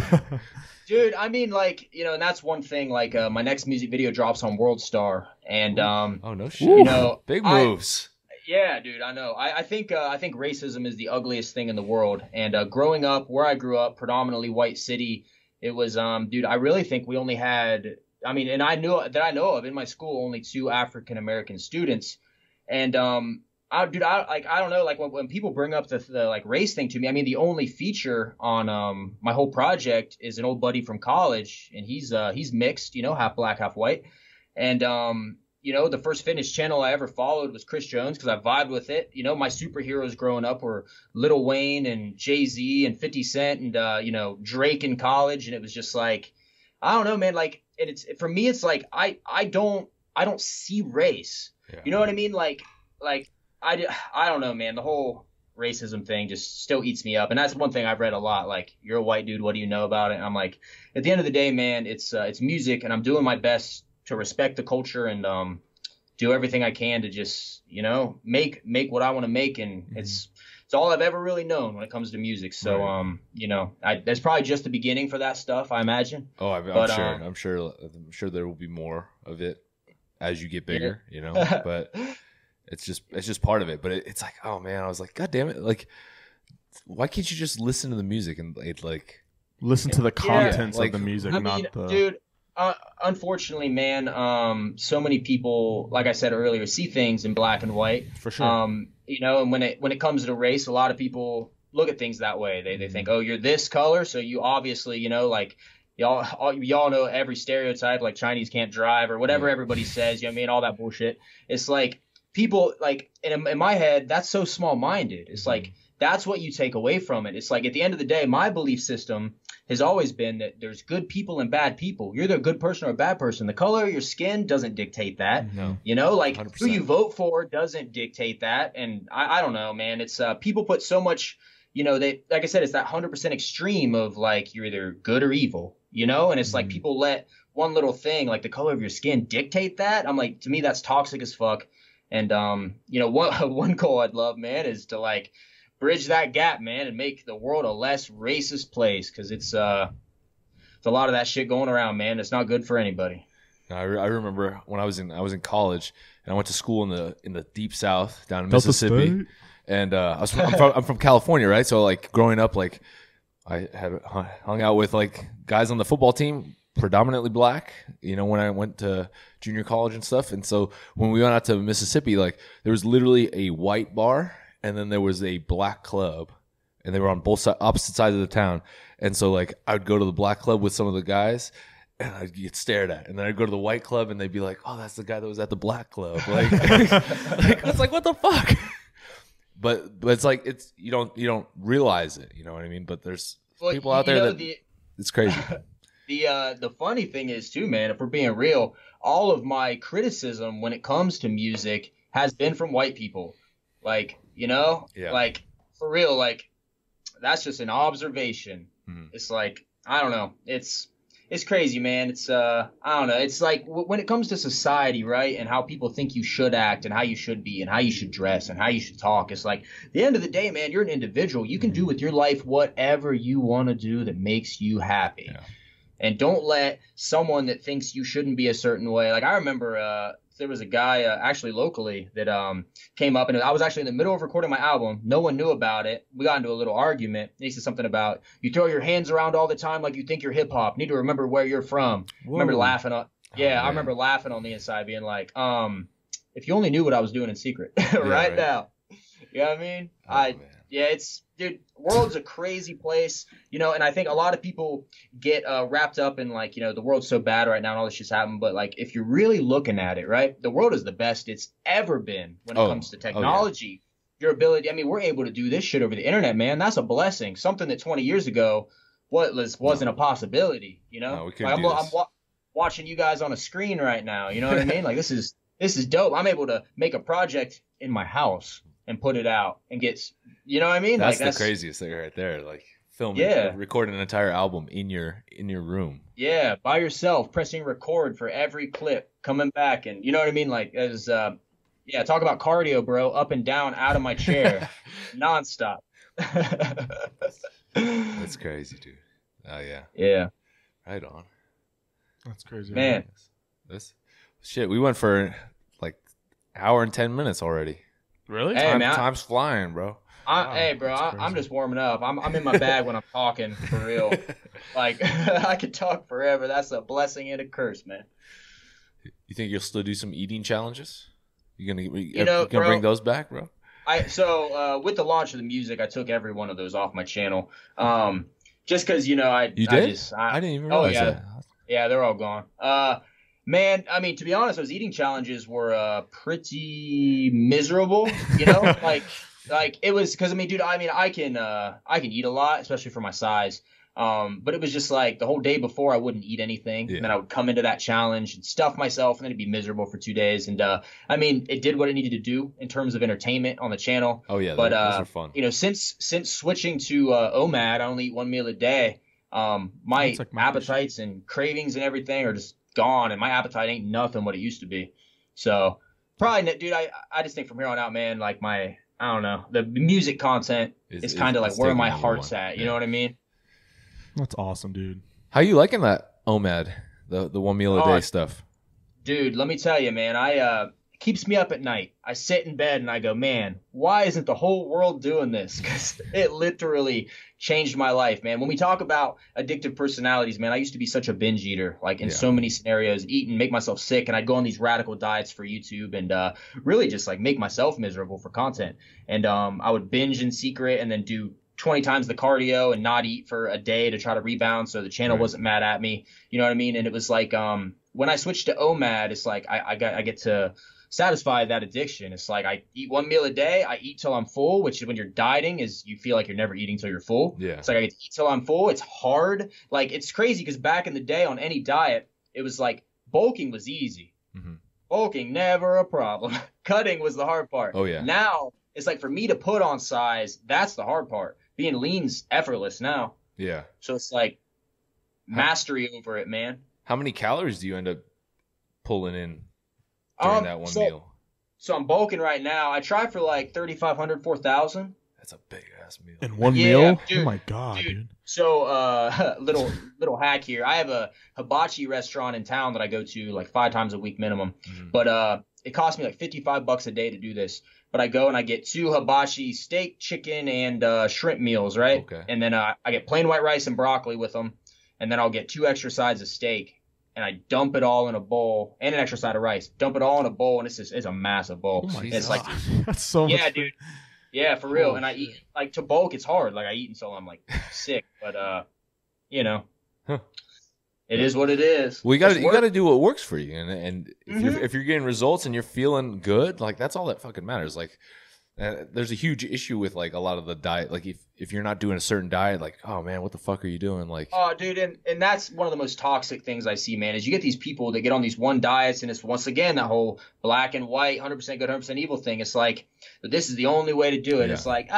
Dude, I mean, like, you know, and that's one thing. Like, my next music video drops on World Star, and oh no shit, you know, big moves. Yeah, dude, I know. I think racism is the ugliest thing in the world. And growing up, where I grew up, predominantly white city, it was, dude, I really think we only had, I mean, and I know of in my school only 2 African American students, and I don't know, like when people bring up the like race thing to me, I mean, the only feature on my whole project is an old buddy from college, and he's mixed, you know, half black, half white, and you know, the first fitness channel I ever followed was Chris Jones because I vibed with it. You know, my superheroes growing up were Lil Wayne and Jay-Z and 50 Cent and, you know, Drake in college. And it was just like, I don't know, man. Like, and it's, for me, it's like, I don't see race. Yeah. You know what I mean? Like I don't know, man. The whole racism thing just still eats me up. And that's one thing I've read a lot. Like, you're a white dude. What do you know about it? And I'm like, at the end of the day, man, it's music, and I'm doing my best to respect the culture and do everything I can to just, you know, make what I want to make, and it's all I've ever really known when it comes to music. So right. You know, that's probably just the beginning for that stuff, I imagine. Oh, I'm sure there will be more of it as you get bigger, yeah. You know. But it's just part of it. But it's like, oh man, I was like, God damn it, like, why can't you just listen to the music and like listen to the contents of the music, dude. Unfortunately, man, so many people, like I said earlier, see things in black and white. For sure. You know, and when it comes to race, a lot of people look at things that way. They think, oh, you're this color, so you obviously, you know, like y'all know every stereotype, like Chinese can't drive or whatever everybody says. You know what I mean? All that bullshit. It's like people like in my head, that's so small-minded. It's like that's what you take away from it. It's like at the end of the day, my belief system has always been that there's good people and bad people. You're either a good person or a bad person. The color of your skin doesn't dictate that. No. You know, like 100%. Who you vote for doesn't dictate that. And I don't know, man. It's people put so much, you know, they, like I said, it's that 100% extreme of like you're either good or evil, you know, and it's like people let one little thing like the color of your skin dictate that. I'm like, to me, that's toxic as fuck. And, you know, one goal I'd love, man, is to like bridge that gap, man, and make the world a less racist place, because it's a lot of that shit going around, man. It's not good for anybody. I remember when I was in college, and I went to school in the deep South down in Mississippi, and I'm from California, right? So like growing up, like I had hung out with like guys on the football team, predominantly black, you know, when I went to junior college and stuff. And so when we went out to Mississippi, like there was literally a white bar, and then there was a black club, and they were on both opposite sides of the town. And so like I would go to the black club with some of the guys, and I'd get stared at. And then I'd go to the white club, and they'd be like, "Oh, that's the guy that was at the black club." Like, it's like, what the fuck? But it's like you don't realize it. You know what I mean? But there's people out there it's crazy. The funny thing is too, man, if we're being real, all of my criticism when it comes to music has been from white people. Like, you know, like for real, like that's just an observation. It's like, I don't know. It's crazy, man. It's I don't know. It's like when it comes to society, right? And how people think you should act and how you should be and how you should dress and how you should talk. It's like at the end of the day, man, you're an individual. You can do with your life whatever you want to do that makes you happy. Yeah. And don't let someone that thinks you shouldn't be a certain way. Like I remember there was a guy actually locally that came up, and I was actually in the middle of recording my album. No one knew about it. We got into a little argument. He said something about, you throw your hands around all the time like you think you're hip hop. Need to remember where you're from. Whoa. I remember laughing. I remember laughing on the inside, being like, if you only knew what I was doing in secret right now. You know what I mean? Dude, world's a crazy place, you know, and I think a lot of people get wrapped up in like, you know, the world's so bad right now and all this shit's happening. But like, if you're really looking at it, right, the world is the best it's ever been when it comes to technology. Your ability, I mean, we're able to do this shit over the internet, man. That's a blessing. Something that 20 years ago wasn't a possibility, you know? No, we couldn't do this. I'm watching you guys on a screen right now, you know what I mean? Like, this is dope. I'm able to make a project in my house and put it out and get, you know what I mean? That's the craziest thing right there. Like, record an entire album in your room. Yeah, by yourself, pressing record for every clip, coming back, and you know what I mean? Like, talk about cardio, bro. Up and down, out of my chair, nonstop. That's crazy, dude. Oh yeah. Yeah. Right on. That's crazy, man. This shit. We went for like hour and 10 minutes already. Really? Hey, Time's flying, bro. I'm just warming up. I'm in my bag when I'm talking, for real. Like, I could talk forever. That's a blessing and a curse, man. You think you'll still do some eating challenges? You gonna bro, bring those back, bro? With the launch of the music, I took every one of those off my channel. Just because, You did? I didn't even realize that. Yeah, they're all gone. Man, I mean, to be honest, those eating challenges were pretty miserable, you know? like it was because, I mean, dude, I can eat a lot, especially for my size. But it was just like the whole day before I wouldn't eat anything. Yeah. And then I would come into that challenge and stuff myself, and then it'd be miserable for 2 days. And I mean, it did what it needed to do in terms of entertainment on the channel. Oh yeah, but those are fun. You know, since switching to OMAD, I only eat 1 meal a day. My appetites and cravings and everything are just gone, and my appetite ain't nothing what it used to be. So probably, dude, I just think from here on out, man, like I don't know, the music content is kind of like where my heart's at. You know what I mean? That's awesome, dude. How you liking that OMAD, the 1 meal a day stuff? Dude, let me tell you, man, it keeps me up at night. I sit in bed and I go, man, why isn't the whole world doing this? Because it literally changed my life, man. When we talk about addictive personalities, man, I used to be such a binge eater, like in so many scenarios, eat and make myself sick. And I'd go on these radical diets for YouTube and really just like make myself miserable for content. And I would binge in secret and then do 20 times the cardio and not eat for a day to try to rebound so the channel wasn't mad at me. You know what I mean? And it was like when I switched to OMAD, it's like I get to satisfy that addiction. It's like I eat 1 meal a day. I eat till I'm full, which when you're dieting is you feel like you're never eating till you're full. Yeah. It's like I get to eat till I'm full. It's hard. Like it's crazy because back in the day on any diet, it was like bulking was easy. Mm-hmm. Bulking, never a problem. Cutting was the hard part. Oh, yeah. Now it's like for me to put on size, that's the hard part. Being lean's effortless now. Yeah. So it's like mastery over it, man. How many calories do you end up pulling in during that one meal? So I'm bulking right now. I try for like 3,500, 4,000. That's a big ass meal. In one meal? Dude, oh my god, dude. So little hack here. I have a hibachi restaurant in town that I go to like 5 times a week minimum. Mm-hmm. But it costs me like $55 a day to do this. But I go and I get 2 hibachi steak, chicken, and shrimp meals, right? Okay. And then I get plain white rice and broccoli with them. And then I'll get 2 extra sides of steak. And I dump it all in a bowl and an extra side of rice. Dump it all in a bowl, and it's a massive bowl. Oh my it's God. That's so much. Yeah, dude. Yeah, for real. And I eat like to bulk. It's hard. Like I eat until I'm like sick. But you know, it is what it is. Well, you got to do what works for you, and if you're getting results and you're feeling good, like that's all that fucking matters. Like there's a huge issue with like a lot of the diet. Like if you're not doing a certain diet, like, oh man, what the fuck are you doing? Like, oh dude, and that's one of the most toxic things I see, man, is you get these people that get on these one diets, and it's once again that whole black and white, 100% good, 100% evil thing. It's like, this is the only way to do it. Yeah. It's like,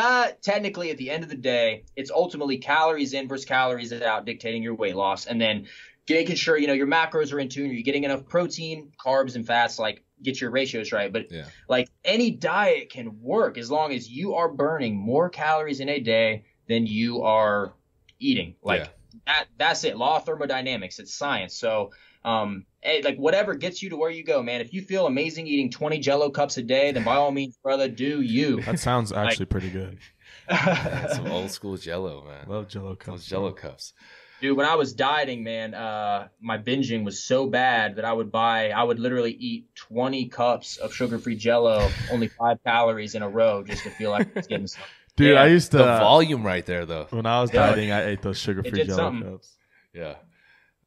technically at the end of the day, it's ultimately calories in versus calories out dictating your weight loss, and then making sure, you know, your macros are in tune, you're getting enough protein, carbs, and fats, like get your ratios right. But like any diet can work as long as you are burning more calories in a day than you are eating. Like that's it. Law of thermodynamics. It's science. So like whatever gets you to where you go, man. If you feel amazing eating 20 Jello cups a day, then by all means, brother, do you. That sounds actually pretty good. Some old school Jello, man. Love Jello cups. Those Jello cups. Dude, when I was dieting, man, my binging was so bad that I would literally eat 20 cups of sugar-free Jello, only 5 calories in a row, just to feel like I was getting something. Dude, I used to the volume right there, though. When I was dieting, I ate those sugar-free Jello something. cups. Yeah,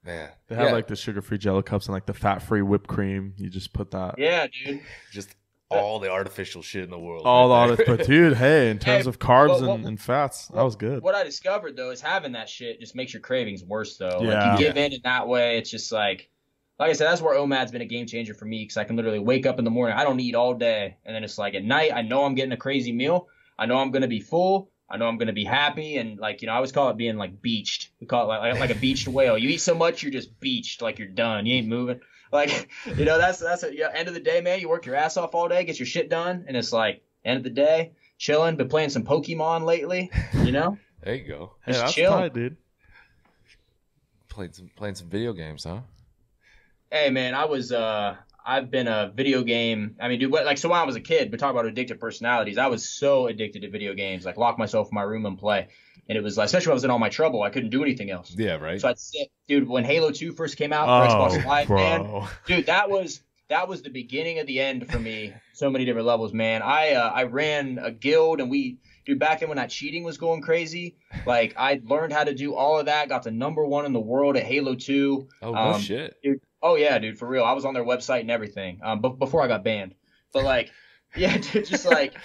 man. They have like the sugar-free Jello cups and like the fat-free whipped cream. You just put that. Yeah, dude. Just all the artificial shit in the world. But dude, hey, in terms of carbs and fats, that was good. What I discovered though is having that shit just makes your cravings worse though. Yeah. Like you give in that way, it's just like I said, that's where OMAD's been a game changer for me, because I can literally wake up in the morning, I don't eat all day, and then it's like at night, I know I'm getting a crazy meal, I know I'm gonna be full, I know I'm going to be happy. And like, I always call it being like beached. We call it like a beached whale. You eat so much, you're just beached, like you're done. You ain't moving. Like, that's it. Yeah, end of the day, man, you work your ass off all day, get your shit done. And it's like, end of the day, chilling, been playing some Pokemon lately, There you go. Yeah, that's chill. tight, dude. Playing some video games, huh? Hey, man, I've been a video game. I mean, dude, so when I was a kid, we talk about addictive personalities. I was so addicted to video games, like lock myself in my room and play. And it was like, especially when I was in all my trouble, I couldn't do anything else. Yeah, right. So I'd sit, dude, when Halo 2 first came out for Xbox Live, man, dude, that was the beginning of the end for me. So many different levels, man. I ran a guild, and dude, back then when that cheating was going crazy, like I learned how to do all of that, got to #1 in the world at Halo 2. Oh, no shit. Dude, oh yeah, dude, for real. I was on their website and everything. But before I got banned. But like, yeah, dude, just like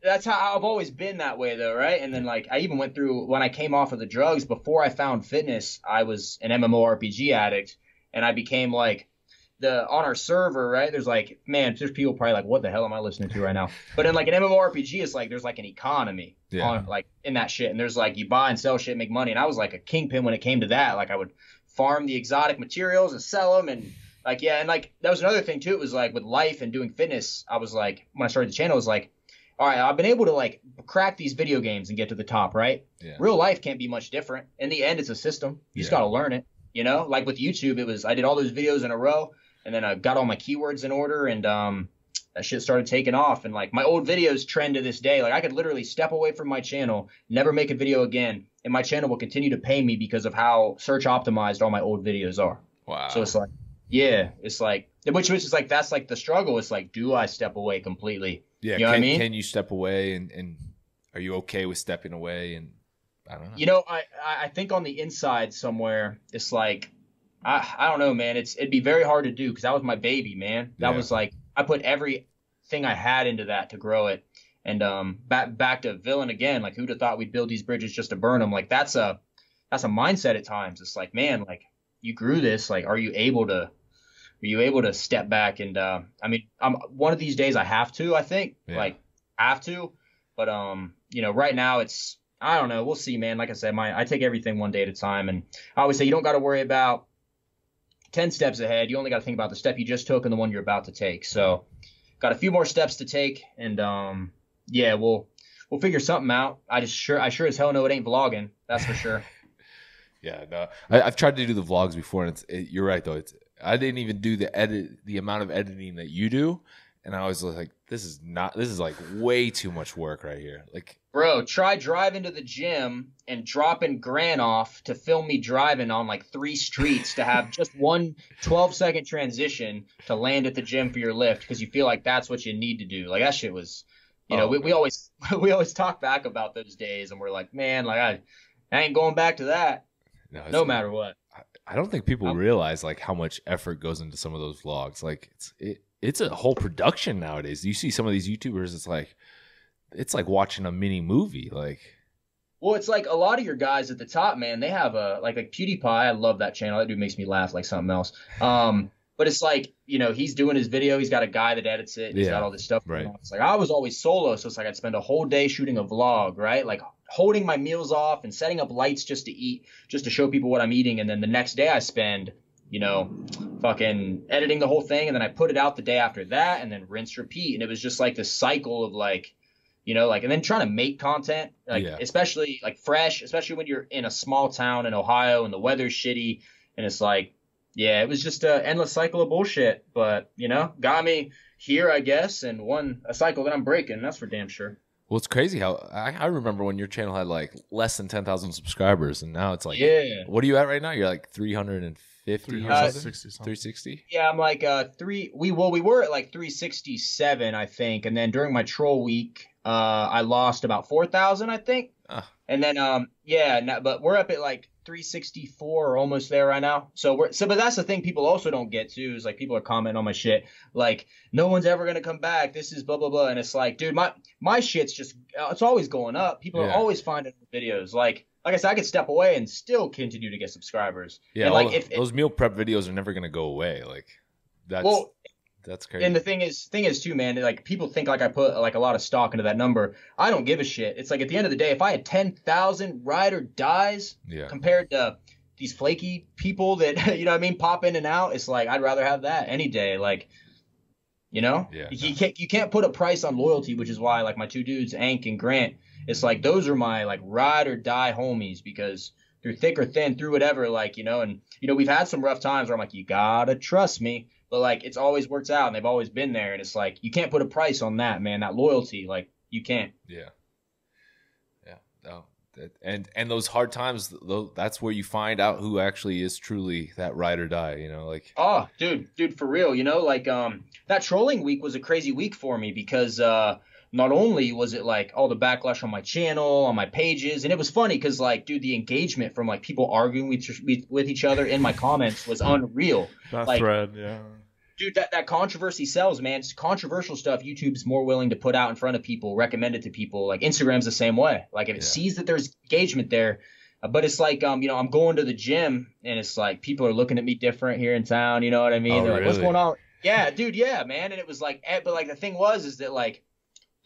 that's how I've always been that way though, right? And then like I even went through when I came off of the drugs, before I found fitness, I was an MMORPG addict, and I became like on our server, right? There's like, man, there's people probably like, what the hell am I listening to right now? But in like an MMORPG, it's like there's like an economy on like in that shit, and there's like you buy and sell shit, make money, and I was like a kingpin when it came to that. Like I would farm the exotic materials and sell them, and like and like that was another thing too. It was like with life and doing fitness, I was like, when I started the channel, I was like, all right, I've been able to like crack these video games and get to the top, right? Yeah. Real life can't be much different. In the end, it's a system. You just got to learn it, Like with YouTube, I did all those videos in a row, and then I got all my keywords in order, and that shit started taking off. And like my old videos trend to this day. Like I could literally step away from my channel, never make a video again, and my channel will continue to pay me because of how search optimized all my old videos are. Wow. So it's like, yeah, it's like, which is like, that's like the struggle. It's like, do I step away completely? Yeah. You know what I mean? Can you step away, and are you okay with stepping away? And I don't know. I think on the inside somewhere, it's like, I don't know, man. It'd be very hard to do because that was my baby, man. That was like, I put everything I had into that to grow it. And back to villain again. Like, who'd have thought we'd build these bridges just to burn them? Like, that's a mindset at times. It's like, man, like you grew this. Like, are you able to step back? And I mean, one of these days I have to. I think have to. But right now I don't know. We'll see, man. Like I said, I take everything one day at a time, and I always say you don't got to worry about 10 steps ahead. You only got to think about the step you just took and the one you're about to take. So got a few more steps to take, and we'll figure something out. I sure as hell know it ain't vlogging. That's for sure. Yeah, no. I've tried to do the vlogs before, and you're right though. I didn't even do the amount of editing that you do, and I was like, this is like way too much work right here. Like, bro, try driving to the gym and dropping Grant off to film me driving on like 3 streets to have just one 12-second transition to land at the gym for your lift because you feel like that's what you need to do. Like that shit was, we always talk back about those days, and we're like, man, like I ain't going back to that. No matter what. I don't think people realize like how much effort goes into some of those vlogs. Like it's a whole production nowadays. You see some of these YouTubers, it's like watching a mini movie. Like, well, it's like a lot of your guys at the top, man, they have like PewDiePie. I love that channel. That dude makes me laugh like something else. But it's like, he's doing his video. He's got a guy that edits it. He's got all this stuff. Right. It's like I was always solo. So it's like I'd spend a whole day shooting a vlog, right? Like holding my meals off and setting up lights just to eat, just to show people what I'm eating. And then the next day I spend, fucking editing the whole thing. And then I put it out the day after that, and then rinse, repeat. And it was just like this cycle of like, and then trying to make content, like especially like fresh, especially when you're in a small town in Ohio and the weather's shitty. And it's like, yeah, it was just an endless cycle of bullshit, but got me here, I guess, and a cycle that I'm breaking. That's for damn sure. Well, it's crazy how I remember when your channel had like less than 10,000 subscribers, and now it's like, what are you at right now? You're like 350, 360. Yeah, I'm like we were at like 367, I think, and then during my troll week, I lost about 4,000, I think, and then but we're up at like 364 or almost there right now. But that's the thing people also don't get to is like people are commenting on my shit like no one's ever gonna come back. This is blah blah blah, and it's like, dude, my shit's just it's always going up. People are always finding videos. Like I said, I could step away and still continue to get subscribers. Yeah, and like those meal prep videos are never gonna go away. Like that's That's crazy. And the thing is too, man, like people think like I put like a lot of stock into that number. I don't give a shit. It's like at the end of the day, if I had 10,000 ride or dies compared to these flaky people that, you know what I mean, pop in and out, it's like I'd rather have that any day. Like, you know, you can't put a price on loyalty, which is why like my two dudes, Ank and Grant, it's like those are my like ride or die homies, because through thick or thin, through whatever, like, you know, and, you know, we've had some rough times where I'm like, you gotta trust me. But, like, it's always works out, and they've always been there. And it's like, you can't put a price on that, man, that loyalty. Like, you can't. Yeah. Yeah. No. And those hard times, that's where you find out who actually is truly that ride or die, you know? Like, oh, dude, for real. You know, like, that trolling week was a crazy week for me because not only was it, like, all the backlash on my channel, on my pages, and it was funny because, like, dude, the engagement from, like, people arguing with each other in my comments was unreal. That like, thread, yeah. Dude, that controversy sells, man. It's controversial stuff YouTube's more willing to put out in front of people, recommend it to people. Like Instagram's the same way. Like if it sees that there's engagement there, but it's like, you know, I'm going to the gym and it's like people are looking at me different here in town. You know what I mean? Oh, They're like, really? what's going on? Yeah, dude. Yeah, man. And it was like, but like the thing is that like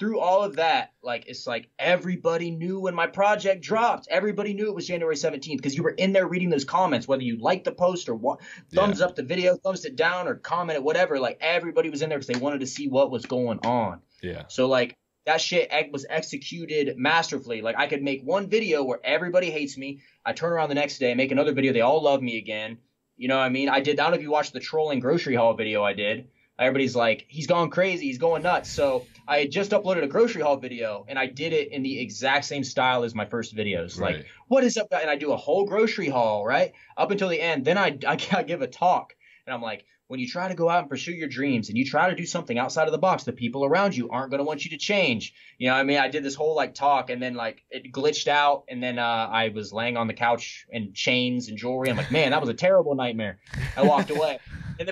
through all of that, like it's like everybody knew when my project dropped. Everybody knew it was January 17th because you were in there reading those comments, whether you liked the post or what, thumbs up the video, thumbs it down, or commented, whatever. Like everybody was in there because they wanted to see what was going on. Yeah. So like that shit was executed masterfully. Like I could make one video where everybody hates me. I turn around the next day, make another video. They all love me again. You know what I mean? I don't know if you watched the trolling grocery haul video I did. Everybody's like, he's gone crazy. He's going nuts. So I had just uploaded a grocery haul video, and I did it in the exact same style as my first videos. Right. Like, what is up? And I do a whole grocery haul, right? Up until the end. Then I give a talk, and I'm like, when you try to go out and pursue your dreams and you try to do something outside of the box, the people around you aren't going to want you to change. You know what I mean? I did this whole like talk, and then like it glitched out, and then I was laying on the couch in chains and jewelry. I'm like, man, that was a terrible nightmare. I walked away.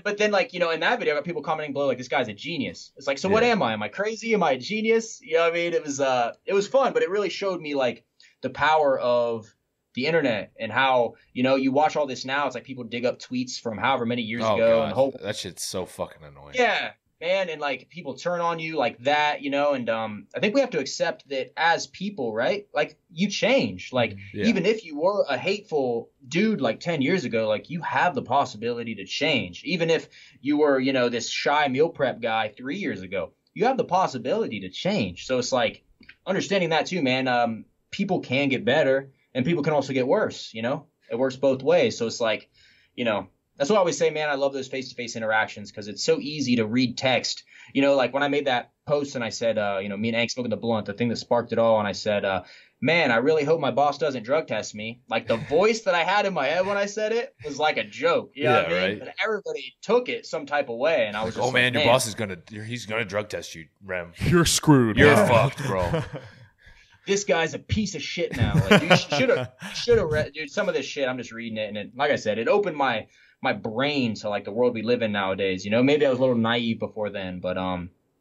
But then, like, you know, in that video, I got people commenting below, like, this guy's a genius. It's like, so what am I? Am I crazy? Am I a genius? You know what I mean? It was fun, but it really showed me, like, the power of the internet and how, you know, you watch all this now. It's like people dig up tweets from however many years ago. God. That shit's so fucking annoying. Yeah, man. And, like, people turn on you like that, you know, and I think we have to accept that as people, right? Like, you change. Like, even if you were a hateful dude like 10 years ago, like you have the possibility to change. Even if you were, you know, this shy meal prep guy 3 years ago, you have the possibility to change. So it's like understanding that too, man. People can get better and people can also get worse, you know, it works both ways. So it's like, you know, that's what I always say, man. I love those face-to-face interactions because it's so easy to read text. You know, like when I made that post and I said, you know, me and Hank smoking the blunt, the thing that sparked it all. And I said, man, I really hope my boss doesn't drug test me. Like the voice that I had in my head when I said it was like a joke. You know what I mean? Right. But everybody took it some type of way. And I was like, just oh, man, your boss is he's going to drug test you, Rem. You're screwed. You're fucked, bro. This guy's a piece of shit now. Like, dude, should have read, dude, some of this shit. I'm just reading it. And it, like I said, it opened my brain to like the world we live in nowadays. You know, maybe I was a little naive before then, but,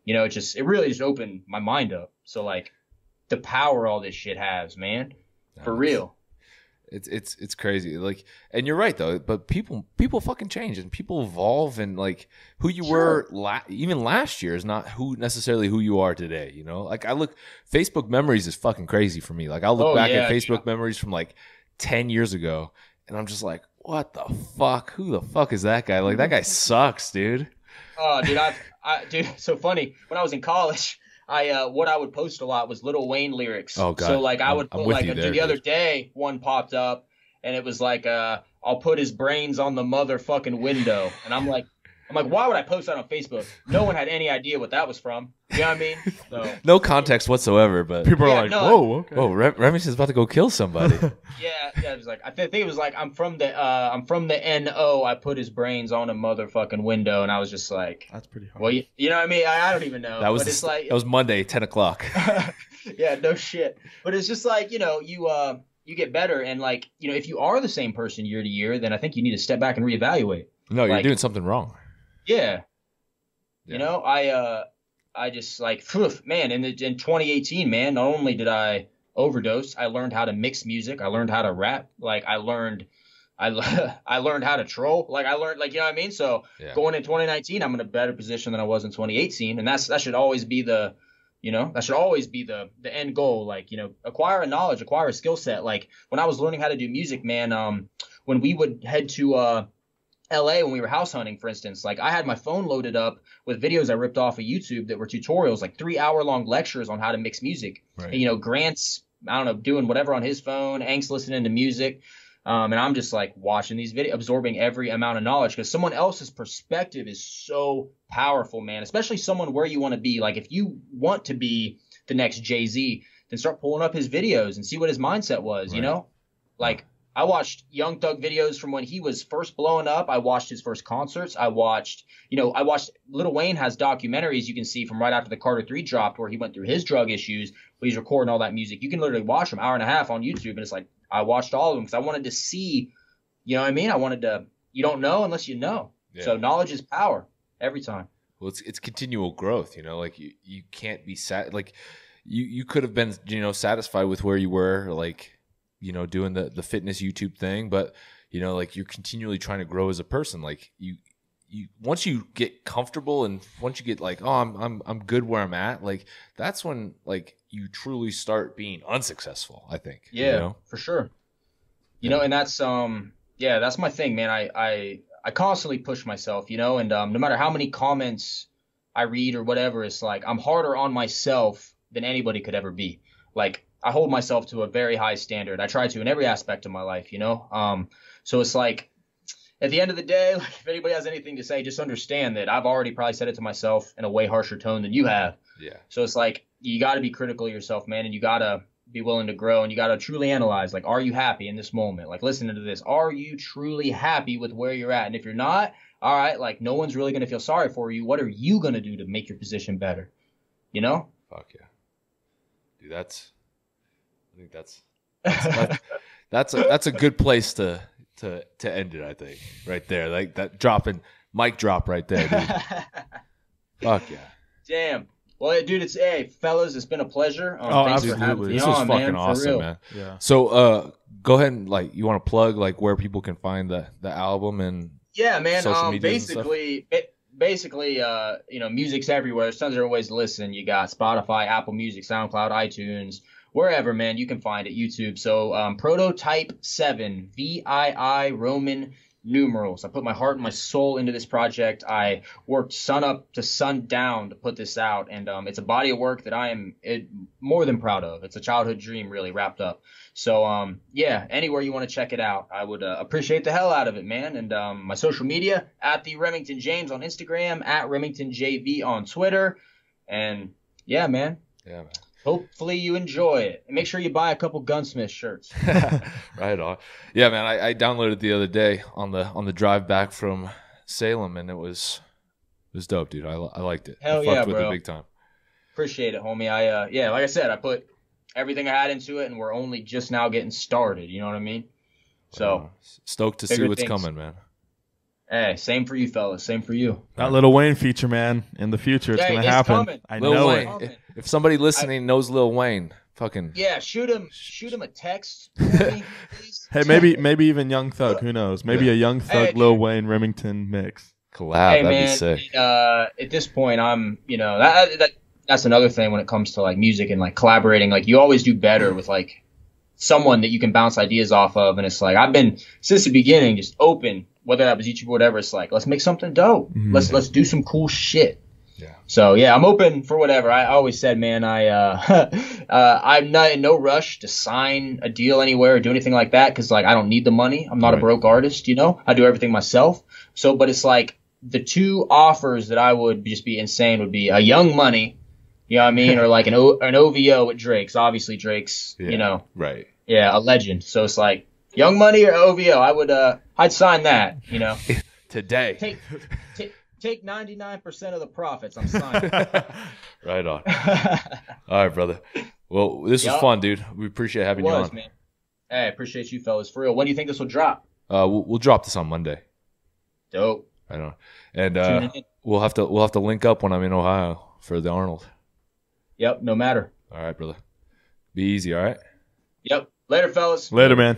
you know, it really just opened my mind up. So like the power all this shit has, man, for real. It's crazy. Like, and you're right though, but people fucking change and people evolve, and like who you were even last year is not necessarily who you are today. You know, like Facebook memories is fucking crazy for me. Like I'll look back at Facebook memories from like 10 years ago, and I'm just like, what the fuck? Who the fuck is that guy? Like that guy sucks, dude. Oh, dude, dude, so funny. When I was in college, what I would post a lot was Lil Wayne lyrics. Oh God. So like I would put like the other day one popped up and it was like I'll put his brains on the motherfucking window, and I'm like why would I post that on Facebook? No one had any idea what that was from. You know what I mean? So, no context whatsoever, but people are like, whoa, okay. Whoa, Remington's about to go kill somebody. yeah, it was like I think it was like I'm from the NO. I put his brains on a motherfucking window, and I was just like, that's pretty hard. Well, you know what I mean? I don't even know. That was like that was Monday, 10 o'clock. Yeah, no shit. But it's just like, you know, you get better, and like, you know, if you are the same person year to year, then I think you need to step back and reevaluate. No, you're doing something wrong. Yeah. You know, I just like, man, in 2018, man, not only did I overdose, I learned how to mix music. I learned how to rap. Like I learned I learned how to troll. Like I learned, like, you know what I mean? So going in 2019, I'm in a better position than I was in 2018. And that should always be the, that should always be the end goal. Like, acquire a knowledge, acquire a skill set. Like when I was learning how to do music, man, when we would head to LA when we were house hunting, for instance, like I had my phone loaded up with videos I ripped off of YouTube that were tutorials, like 3-hour-long lectures on how to mix music. Right. And, Grant's, I don't know, doing whatever on his phone, Ank's listening to music. And I'm just like watching these videos, absorbing every amount of knowledge, because someone else's perspective is so powerful, man, especially someone where you want to be. Like if you want to be the next Jay-Z, then start pulling up his videos and see what his mindset was, Like I watched Young Thug videos from when he was first blowing up. I watched his first concerts. I watched Lil Wayne has documentaries you can see from right after the Carter 3 dropped where he went through his drug issues, but he's recording all that music. You can literally watch them 1.5 hours on YouTube, and it's like, I watched all of them because I wanted to see, you know what I mean? I wanted to, you don't know unless you know. Yeah. So knowledge is power every time. Well, it's continual growth, like you can't be like you could have been, satisfied with where you were, like, doing the fitness YouTube thing, but like you're continually trying to grow as a person. Like you once you get comfortable and once you get like, oh, I'm good where I'm at, like that's when like you truly start being unsuccessful, I think. Yeah, for sure. And that's that's my thing, man. I constantly push myself, and no matter how many comments I read or whatever, it's like I'm harder on myself than anybody could ever be. Like I hold myself to a very high standard. I try to in every aspect of my life, So it's like at the end of the day, like if anybody has anything to say, just understand that I've already probably said it to myself in a way harsher tone than you have. Yeah. So it's like you got to be critical of yourself, man, and you got to be willing to grow, and you got to truly analyze, like, are you happy in this moment? Like, listening to this, are you truly happy with where you're at? And if you're not, all right, like, no one's really going to feel sorry for you. What are you going to do to make your position better? Fuck yeah. Dude, I think that's a good place to end it, I think, right there. Like that mic drop right there, dude. Fuck yeah. Damn. Well, dude, fellas, it's been a pleasure. Thanks for having me. This was fucking awesome, man. Yeah. So, go ahead and you want to plug where people can find the album and man. Social media basically, music's everywhere. There's tons of different ways to listen. You got Spotify, Apple Music, SoundCloud, iTunes, wherever, man, you can find it. YouTube. So, Prototype 7, VII Roman numerals. I put my heart and my soul into this project. I worked sun up to sun down to put this out, and it's a body of work that I am more than proud of. It's a childhood dream really wrapped up. So anywhere you want to check it out, I would appreciate the hell out of it, man. And my social media, at the Remington James on Instagram, at Remington JV on Twitter, and man. Hopefully you enjoy it. And make sure you buy a couple Gunsmith shirts. Right on. Yeah, man, I downloaded it the other day on the drive back from Salem, and it was dope, dude. I liked it. Hell I yeah, fucked with bro. it big time. Appreciate it, homie. Like I said, I put everything I had into it, and we're only just now getting started. You know what I mean? So stoked to see what's coming, man. Hey, same for you, fellas. Same for you. That Lil Wayne feature, man. In the future, it's gonna happen. Coming. I Lil know Wayne. it. If somebody listening knows Lil Wayne, fucking shoot him a text. Hey, maybe even Young Thug. Who knows? Maybe a Young Thug, Lil Wayne, Remington mix collab. Hey, that'd man, be sick. At this point, I'm that's another thing when it comes to like music and like collaborating. Like you always do better with like someone that you can bounce ideas off of, and it's like I've been since the beginning just open. Whether that was YouTube or whatever, it's like, let's make something dope. Mm-hmm. Let's do some cool shit. Yeah. So I'm open for whatever. I always said, man, I'm not in no rush to sign a deal anywhere or do anything like that because like I don't need the money. I'm not a broke artist, I do everything myself. So, but it's like the two offers that I would just be insane would be a Young Money, you know what I mean, or like an OVO with Drake's. Obviously, Drake's, right, a legend. So it's like. Young Money or OVO, I'd sign that, Today. Take 99% of the profits. I'm signing. Right on. All right, brother. Well, this was fun, dude. We appreciate having you on. Man. Hey, I appreciate you fellas. For real. When do you think this will drop? We'll drop this on Monday. Dope. Right on. And we'll have to link up when I'm in Ohio for the Arnold. Yep, no matter. All right, brother. Be easy, all right? Yep. Later, fellas. Later, man.